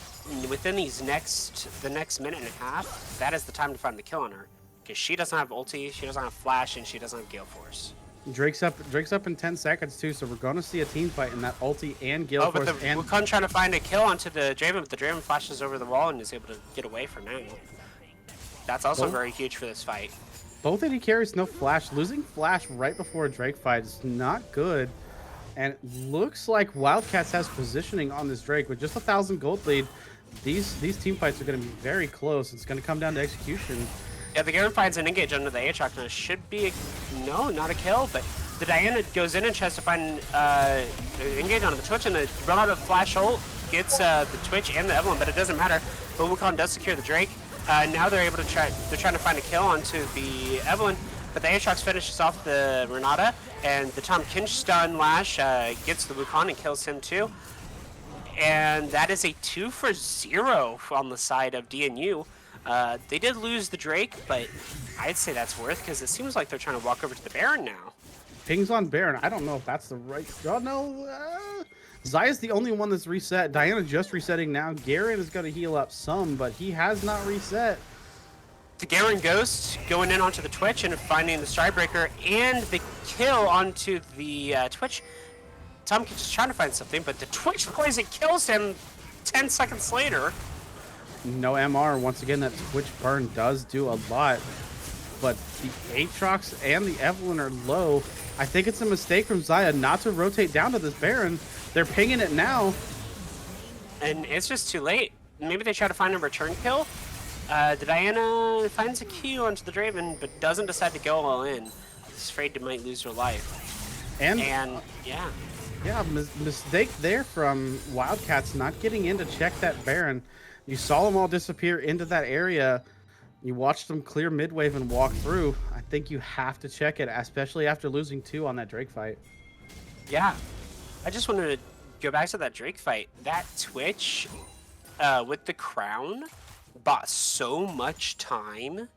within the next minute and a half, that is the time to find the kill on her. Because she doesn't have ulti, she doesn't have flash, and she doesn't have Gale Force. Drake's up in 10 seconds too, so we're going to see a team fight in that ulti and Gale Force. But the and Wukong trying to find a kill onto the Draven, but the Draven flashes over the wall and is able to get away for now. That's also very huge for this fight. Both AD carries no flash. Losing flash right before a Drake fight is not good. And it looks like Wildcats has positioning on this Drake with just 1,000 gold lead. These team fights are going to be very close. It's going to come down to execution. Yeah, the Garen finds an engage under the Aatrox, and it should be no, not a kill, but the Diana goes in and tries to find an engage on the Twitch, and the run out of flash ult gets the Twitch and the Evelyn, but it doesn't matter. But Wukong does secure the Drake. Now they're able to they're trying to find a kill onto the Evelyn, but the Aatrox finishes off the Renata, and the Tom Kinch stun lash gets the Wukong and kills him too. And that is a 2 for 0 on the side of DNU. They did lose the Drake, but I'd say that's worth because it seems like they're trying to walk over to the Baron now. Pings on Baron. I don't know if that's the right. Oh no. Xayah's the only one that's reset. Diana just resetting now. Garen is going to heal up some, but he has not reset. The Garen Ghost going in onto the Twitch and finding the Stridebreaker and the kill onto the Twitch. Tom Kinch is trying to find something, but the Twitch poison kills him 10 seconds later. No MR. Once again, that Twitch burn does do a lot. But the Aatrox and the Evelyn are low. I think it's a mistake from Xayah not to rotate down to this Baron. They're pinging it now. And it's just too late. Maybe they try to find a return kill. The Diana finds a Q onto the Draven, but doesn't decide to go all in. She's afraid to might lose her life. And yeah. Yeah, mistake there from Wildcats not getting in to check that Baron. You saw them all disappear into that area. You watched them clear mid-wave and walk through. I think you have to check it, especially after losing 2 on that Drake fight. Yeah. I just wanted to go back to that Drake fight. That Twitch with the crown bought so much time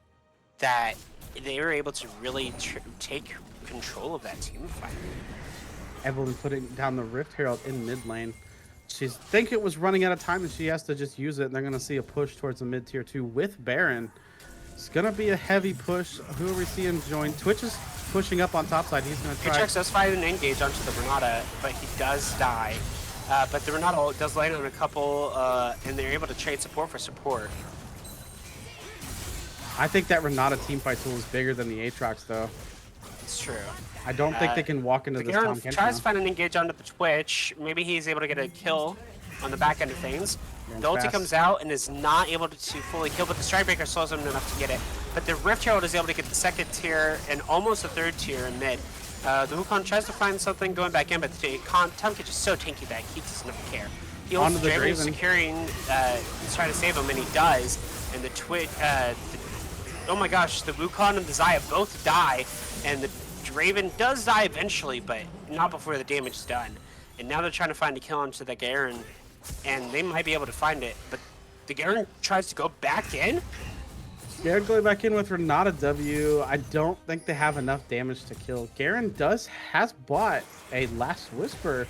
that they were able to really take control of that team fight. Evelyn putting down the Rift Herald in mid lane. She think it was running out of time and she has to just use it, and they're going to see a push towards the mid tier 2 with Baron. It's going to be a heavy push. Who are we seeing join? Twitch is pushing up on top side. He's going to try. Aatrox does find an engage onto the Renata, but he does die. But the Renata does land on a couple, and they're able to trade support for support. I think that Renata teamfight tool is bigger than the Aatrox, though. It's true. I don't think they can walk into the this Garen Tom Kinch tries now. to find an engage onto the Twitch. Maybe he's able to get a kill on the back end of things. The ulti comes out and is not able to fully kill, but the Stridebreaker slows him enough to get it. But the Rift Herald is able to get the second tier and almost the third tier in mid. The Wukong tries to find something going back in, but Tom Kinch is so tanky that he does not care. He holds the Draven securing, he's trying to save him, and he does. And the Twitch, oh my gosh, the Wukong and the Xayah both die, and the Draven does die eventually, but not before the damage is done. And now they're trying to find a kill onto the Garen, and they might be able to find it, but the Garen tries to go back in. Garen going back in with Renata W. I don't think they have enough damage to kill. Garen has bought a Last Whisper,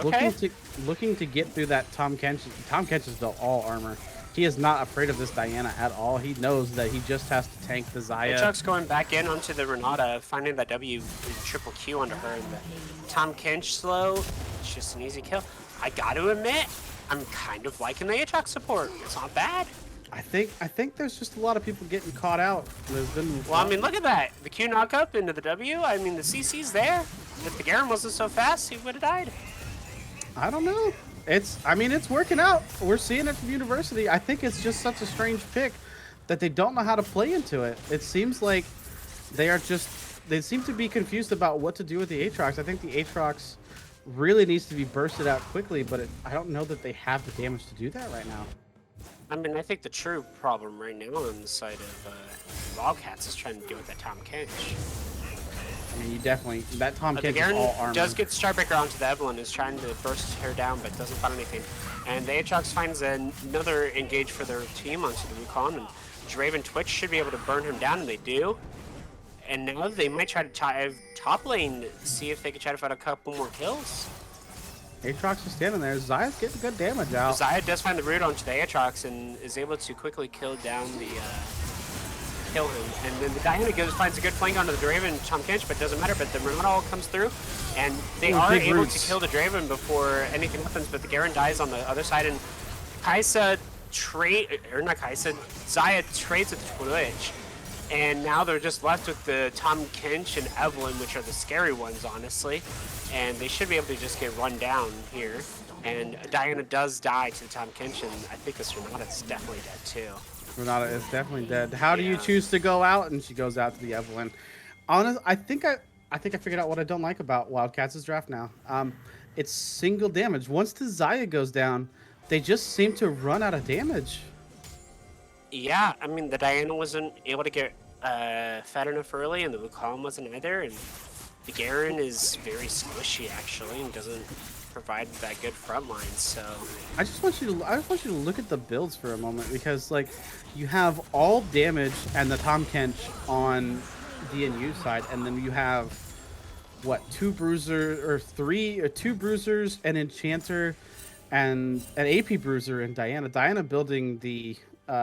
looking to get through that Tom Kinch. Tom Kinch is the all armor. He is not afraid of this Diana at all. He knows that he just has to tank the Xayah. Aatrox going back in onto the Renata, finding that W triple Q onto her. And the Tom Kinch slow, it's just an easy kill. I got to admit, I'm kind of liking the Aatrox support. It's not bad. I think there's just a lot of people getting caught out. There's been well, I mean, look at that. The Q knock up into the W. I mean, the CC's there. If the Garen wasn't so fast, he would have died. I don't know. It's working out. We're seeing it from University. I think it's just such a strange pick that they don't know how to play into it. It seems like they are just they seem to be confused about what to do with the Aatrox. I think the Aatrox really needs to be bursted out quickly, but I don't know that they have the damage to do that right now. I mean, I think the true problem right now on the side of Wildcats is trying to deal with that Tom Kench. I mean, you definitely that Tom The Kench is all Garen armor. does get Starbreaker onto the Evelyn, is trying to burst her down, but doesn't find anything. And the Aatrox finds another engage for their team onto the Wukong, and Draven Twitch should be able to burn him down, and they do. And now they might try to top lane, see if they can try to find a couple more kills. Aatrox is standing there. Zaya's getting good damage out. Zaya does find the root onto the Aatrox and is able to quickly kill down the kill him. And then the Diana finds a good flank onto the Draven Tom Kench, but it doesn't matter. But the Renata comes through, and they are able to kill the Draven before anything happens. But the Garen dies on the other side, and Zaya trades with Twitch. And now they're just left with the Tom Kench and Evelyn, which are the scary ones, honestly. And they should be able to just get run down here. And Diana does die to the Tom Kench, and I think this Renata's definitely dead too. Renata is definitely dead. How do you choose to go out? And she goes out to the Evelyn. I think I figured out what I don't like about Wildcats' draft now. It's single damage. Once the Zaya goes down, they just seem to run out of damage. Yeah, I mean, the Diana wasn't able to get fat enough early, and the Wukong wasn't either, and the Garen is very squishy, actually, and doesn't provide that good front line, so... I just want you to look at the builds for a moment, because, like, you have all damage and the Tom Kench on DNU side, and then you have, what, two bruisers, an Enchanter, and an AP Bruiser and Diana. Diana building the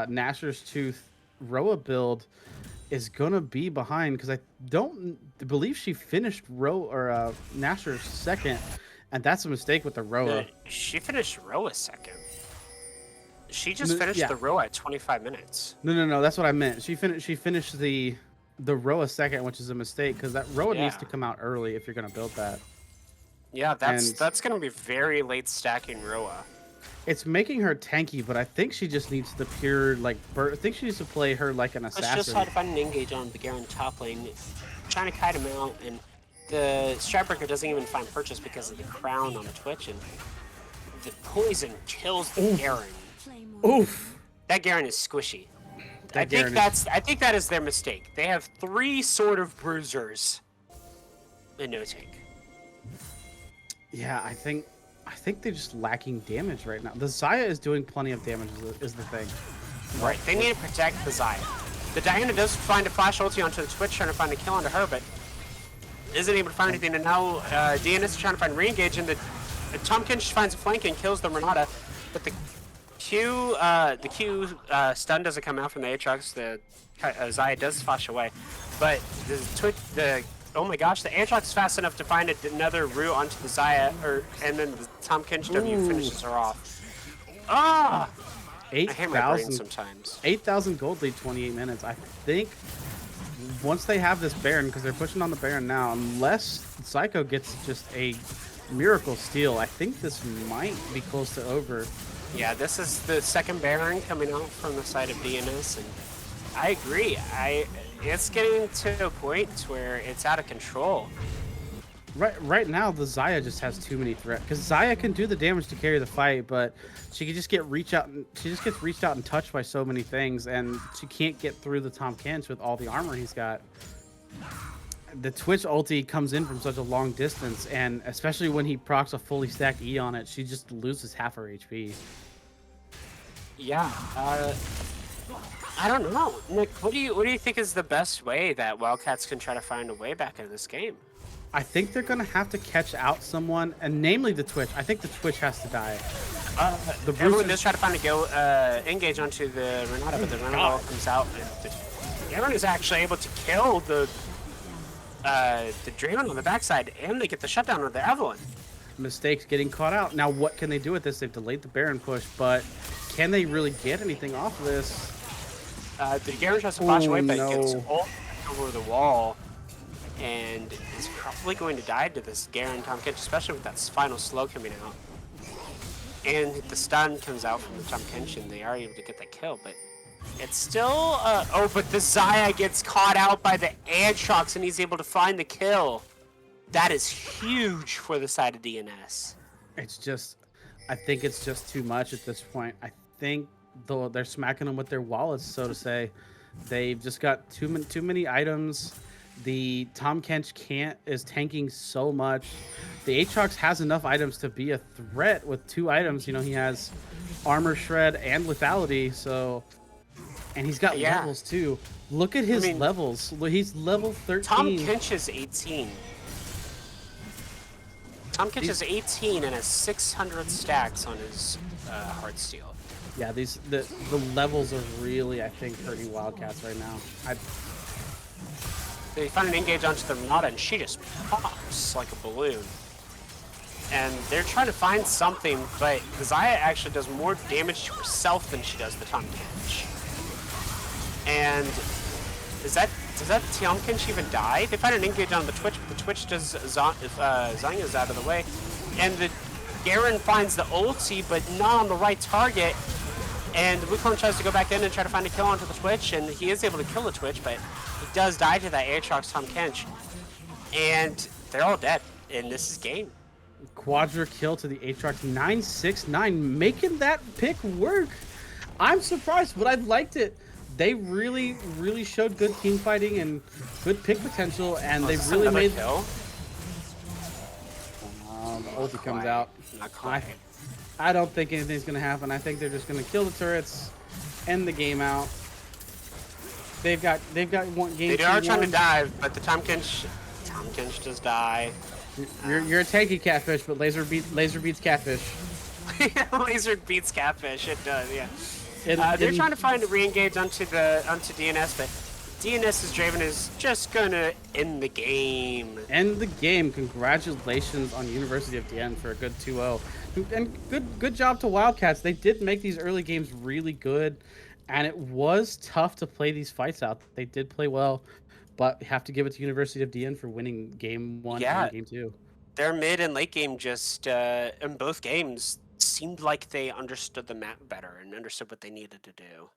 Nashor's Tooth Roa build is gonna be behind because I don't believe she finished Nashor's second, and that's a mistake with the Roa. She finished Roa second. She just finished the Roa at 25 minutes. No, that's what I meant. She finished the Roa second, which is a mistake because that Roa needs to come out early if you're gonna build that. Yeah, that's gonna be very late stacking Roa. It's making her tanky, but I think she just needs the pure, like, I think she needs to play her like an assassin. Let's just try to find an engage on the Garen top lane, trying to kite him out, and the Starbreaker doesn't even find purchase because of the crown on the Twitch, and the poison kills the Garen. Oof. That Garen is squishy. I think that is their mistake. They have 3 sort of bruisers and no tank. Yeah, I think they're just lacking damage right now. The Zaya is doing plenty of damage is the thing. Right, they need to protect the Zaya. The Diana does find a flash ulti onto the Twitch, trying to find a kill onto her, but isn't able to find anything. And now DNS is trying to find re-engage, and the Tom Kench finds a flank and kills the Renata, but the Q stun doesn't come out from the Aatrox. The Zaya does flash away, but oh my gosh, the Aatrox is fast enough to find another route onto the Zaya, and then the Tom Kench W finishes her off. Ah! 8,000 sometimes. 8,000 gold lead, 28 minutes. I think once they have this Baron, because they're pushing on the Baron now, unless Psycho gets just a miracle steal, I think this might be close to over. Yeah, this is the second Baron coming out from the side of DNS, and I agree. It's getting to a point where it's out of control. Right now, the Zaya just has too many threats. Because Zaya can do the damage to carry the fight, but she can just get reached out and touched by so many things, and she can't get through the Tom Kench with all the armor he's got. The Twitch ulti comes in from such a long distance, and especially when he procs a fully stacked E on it, she just loses half her HP. Yeah, I don't know, Nick. What do you think is the best way that Wildcats can try to find a way back into this game? I think they're gonna have to catch out someone, and namely the Twitch. I think the Twitch has to die. Everyone does try to find a engage onto the Renata, but the Renata comes out, and everyone is actually able to kill the Draven on the backside, and they get the shutdown of the Evelyn. Mistakes getting caught out. Now, what can they do with this? They've delayed the Baron push, but can they really get anything off of this? The Garen tries to flash away, but gets all over the wall, and is probably going to die to this Garen Tom Kench, especially with that final slow coming out. And the stun comes out from the Tom Kench, and they are able to get that kill, but It's still, oh, but the Zaya gets caught out by the Aatrox and he's able to find the kill. That is huge for the side of DNS. It's just, I think it's just too much at this point. I think though they're smacking them with their wallets, so to say. They've just got too many items. The Tom Kench can't is tanking so much. The Aatrox has enough items to be a threat with 2 items. You know, he has armor shred and lethality, so and he's got Yeah, levels too. Look at I his mean, levels. He's level Tom 13. Kinch is 18. Tom Kinch These is 18 and has 600 stacks on his Heartsteel. Yeah, the levels are really, I think, hurting Wildcats right now. They find an engage onto the Renata and she just pops like a balloon. And they're trying to find something, but Zaya actually does more damage to herself than she does the Tom Kinch. And does that Tom Kinch even die? They find an engage on the Twitch, but the Twitch does Zanya's out of the way. And the Garen finds the ulti, but not on the right target. And Wukong tries to go back in and try to find a kill onto the Twitch, and he is able to kill the Twitch, but he does die to that Aatrox Tom Kench. And they're all dead, and this is game. Quadra kill to the Aatrox 969, making that pick work. I'm surprised, but I've liked it. They really, really showed good team fighting and good pick potential, and they really made. Kill? The ulti comes out. Not quite. I don't think anything's gonna happen. I think they're just gonna kill the turrets, end the game out. They've got one game. They are trying to dive, but the Tom Kench does die. You're a tanky catfish, but laser beats catfish. Laser beats catfish. It does, yeah. They're In trying to find a re-engage onto DNS, but DNS's Draven is just gonna end the game. End the game. Congratulations on University of Dien for a good 2-0. And good job to Wildcats. They did make these early games really good, and it was tough to play these fights out. They did play well, but have to give it to University of Dien for winning game 1 and game 2. Their mid and late game just in both games seemed like they understood the map better and understood what they needed to do.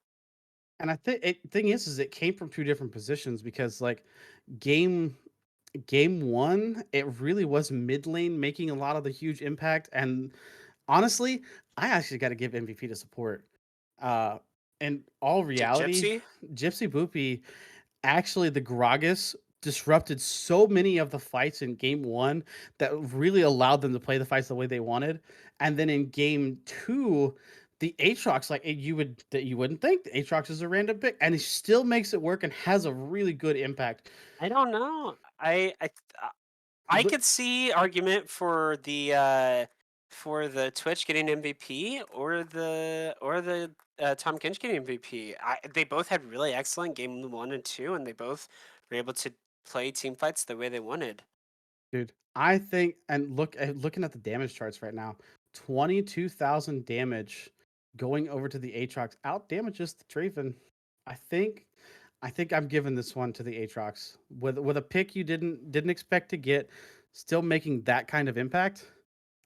And I think thing is it came from 2 different positions because like game 1, it really was mid lane making a lot of the huge impact. And honestly, I actually got to give MVP to support. In all reality, Gypsy Boopy, actually the Gragas disrupted so many of the fights in game 1 that really allowed them to play the fights the way they wanted. And then in game 2, the Aatrox, like you wouldn't think the Aatrox is a random pick, and he still makes it work and has a really good impact. I don't know. I could see argument for the Twitch getting MVP or the Tom Kinch getting MVP. They both had really excellent game 1 and 2, and they both were able to play team fights the way they wanted. Dude, I think, and looking at the damage charts right now, 22,000 damage going over to the Aatrox out damages the Draven. I think I'm giving this one to the Aatrox with a pick you didn't expect to get, still making that kind of impact.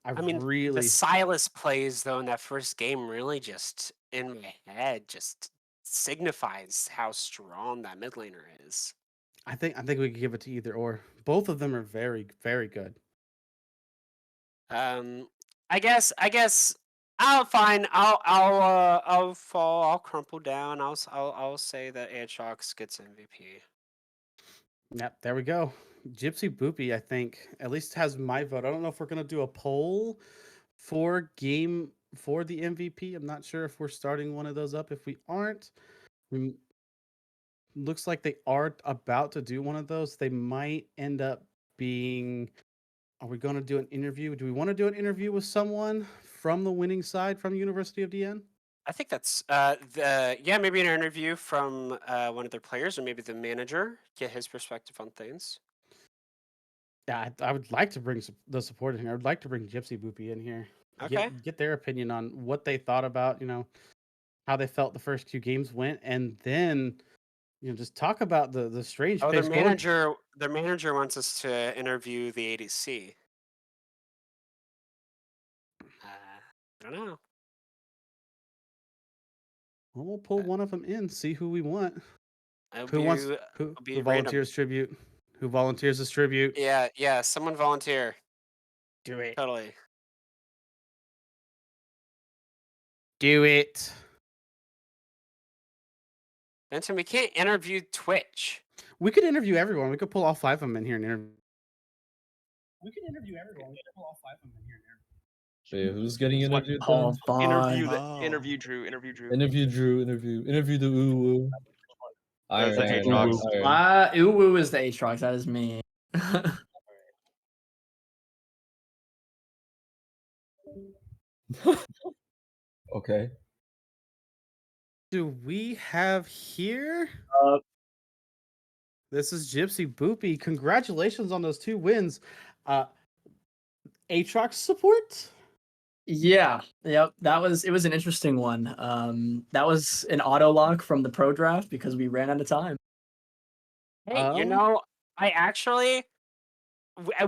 I mean, the Silas plays though in that first game really just in my head just signifies how strong that mid laner is. I think we could give it to either or. Both of them are very, very good. I guess I'll fine. I'll fall. I'll crumple down. I'll say that Aatrox gets MVP. Yep, there we go. Gypsy Boopy, I think, at least has my vote. I don't know if we're gonna do a poll for the MVP. I'm not sure if we're starting one of those up. If we aren't, looks like they are about to do one of those. They might end up being. Are we going to do an interview? Do we want to do an interview with someone from the winning side from University of DN? I think that's maybe an interview from one of their players or maybe the manager, get his perspective on things. Yeah, I would like to bring the support in here. I would like to bring Gypsy Boopy in here. Okay. Get their opinion on what they thought about, how they felt the first 2 games went, and then just talk about the strange. Oh, their manager wants us to interview the ADC. I don't know. Well, we'll pull Uh, one of them in, see who we want. It'll Who wants be who it'll be who random. volunteers tribute? Who volunteers as tribute? Yeah, yeah. Someone volunteer. Do it. Totally. Do it. Benson, we can't interview Twitch. We could interview everyone. We could pull all 5 of them in here and interview. Wait, who's getting What? interviewed Oh, then? interview fine. the Oh. interview Drew. Interview Drew. Interview the ooh. That's Alright, the alright, Aatrox. alright. Uwu is the Aatrox. That is me. Okay. Do we have here? Uh, This is Gypsy Boopy. Congratulations on those 2 wins. Aatrox support? Yeah, yep. It was an interesting one. That was an auto lock from the pro draft because we ran out of time. Hey, I actually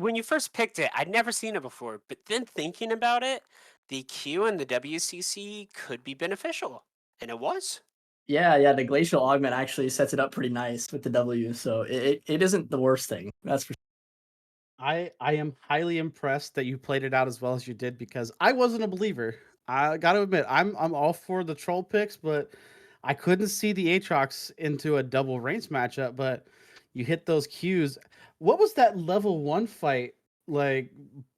when you first picked it, I'd never seen it before, but then thinking about it, the Q and the WCC could be beneficial, and it was. Yeah, the glacial augment actually sets it up pretty nice with the W, so it isn't the worst thing. That's for I am highly impressed that you played it out as well as you did because I wasn't a believer. I got to admit, I'm all for the troll picks, but I couldn't see the Aatrox into a double range matchup. But you hit those cues. What was that level 1 fight like?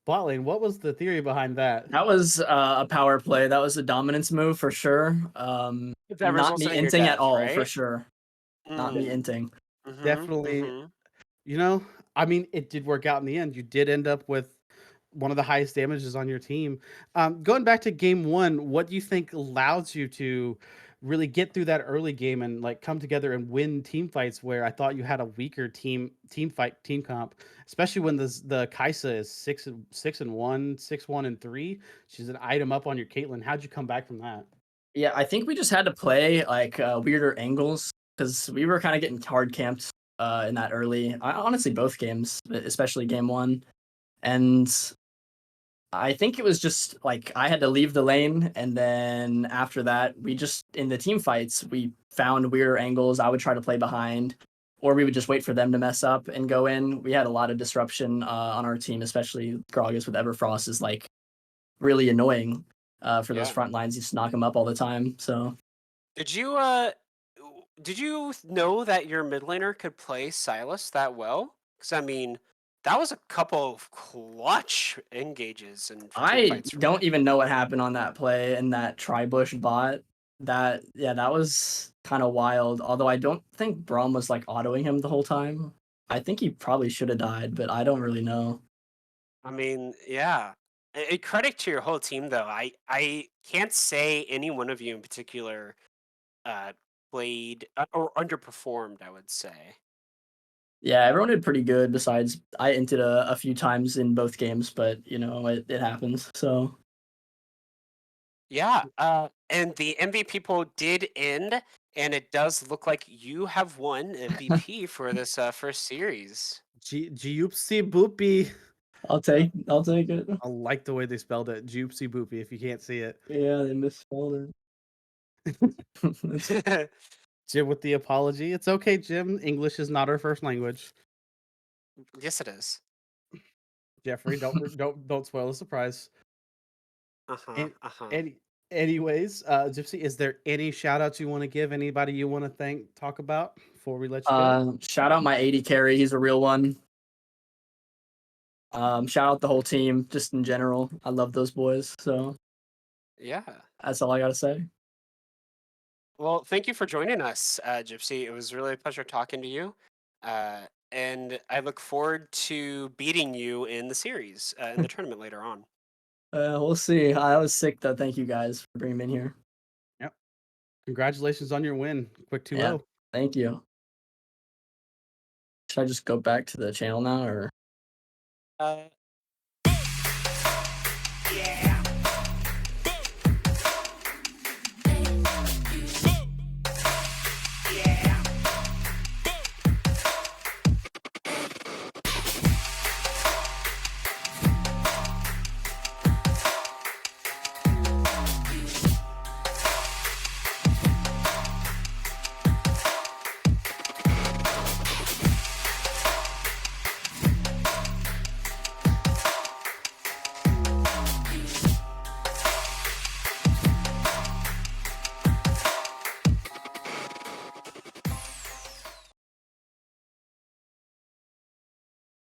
Bot lane. What was the theory behind that? That was a power play. That was a dominance move for sure. That Not me resulted in your inting at death, all for right? sure. Not me inting. Definitely. Mhm. You know, I mean, it did work out in the end. You did end up with one of the highest damages on your team. Going back to game 1, what do you think allows you to really get through that early game and like come together and win team fights where I thought you had a weaker team comp, especially when the Kaisa is 6-1, 6-1-3. She's an item up on your Caitlyn. How'd you come back from that? Yeah, I think we just had to play like weirder angles because we were kind of getting hard camped in that early. Honestly, both games, especially game 1, and I think it was just like I had to leave the lane, and then after that, we just in the team fights we found weirder angles. I would try to play behind, or we would just wait for them to mess up and go in. We had a lot of disruption on our team, especially Gragas with Everfrost is like really annoying for those Yeah. front lines. You just knock them up all the time. So Did you did you know that your mid laner could play Silas that well? Because I mean, that was a couple of clutch engages and team I fights from don't him. even know what happened on that play and that Tribush bot. That was kind of wild. Although I don't think Braum was like autoing him the whole time. I think he probably should have died, but I don't really know. I mean, yeah. Credit to your whole team though. I can't say any one of you in particular uh played or underperformed, I would say. Yeah, everyone did pretty good. Besides, I inted a few times in both games, but it happens. So Yeah, and the MVP poll did end, and it does look like you have won MVP for this first series. Gypsy Boopy. I'll take it. I like the way they spelled it. Gypsy Boopy, if you can't see it. Yeah, they misspelled it. Jim with the apology. It's okay, Jim. English is not our first language. Yes, it is. Jeffrey, don't spoil the surprise. Uh-huh, And uh-huh. any anyways, Gypsy, is there any shout outs you want to give? Anybody you want to talk about before we let you go? Shout out my 80 carry. He's a real one. Shout out the whole team, just in general. I love those boys. So Yeah. that's all I gotta say. Well, thank you for joining us, Gypsy. It was really a pleasure talking to you. And I look forward to beating you in the series, in the tournament later on. We'll see. I was sick though. Thank you guys for bringing me in here. Yep. Congratulations on your win. Quick 2-0. Yeah, thank you. Should I just go back to the channel now, or?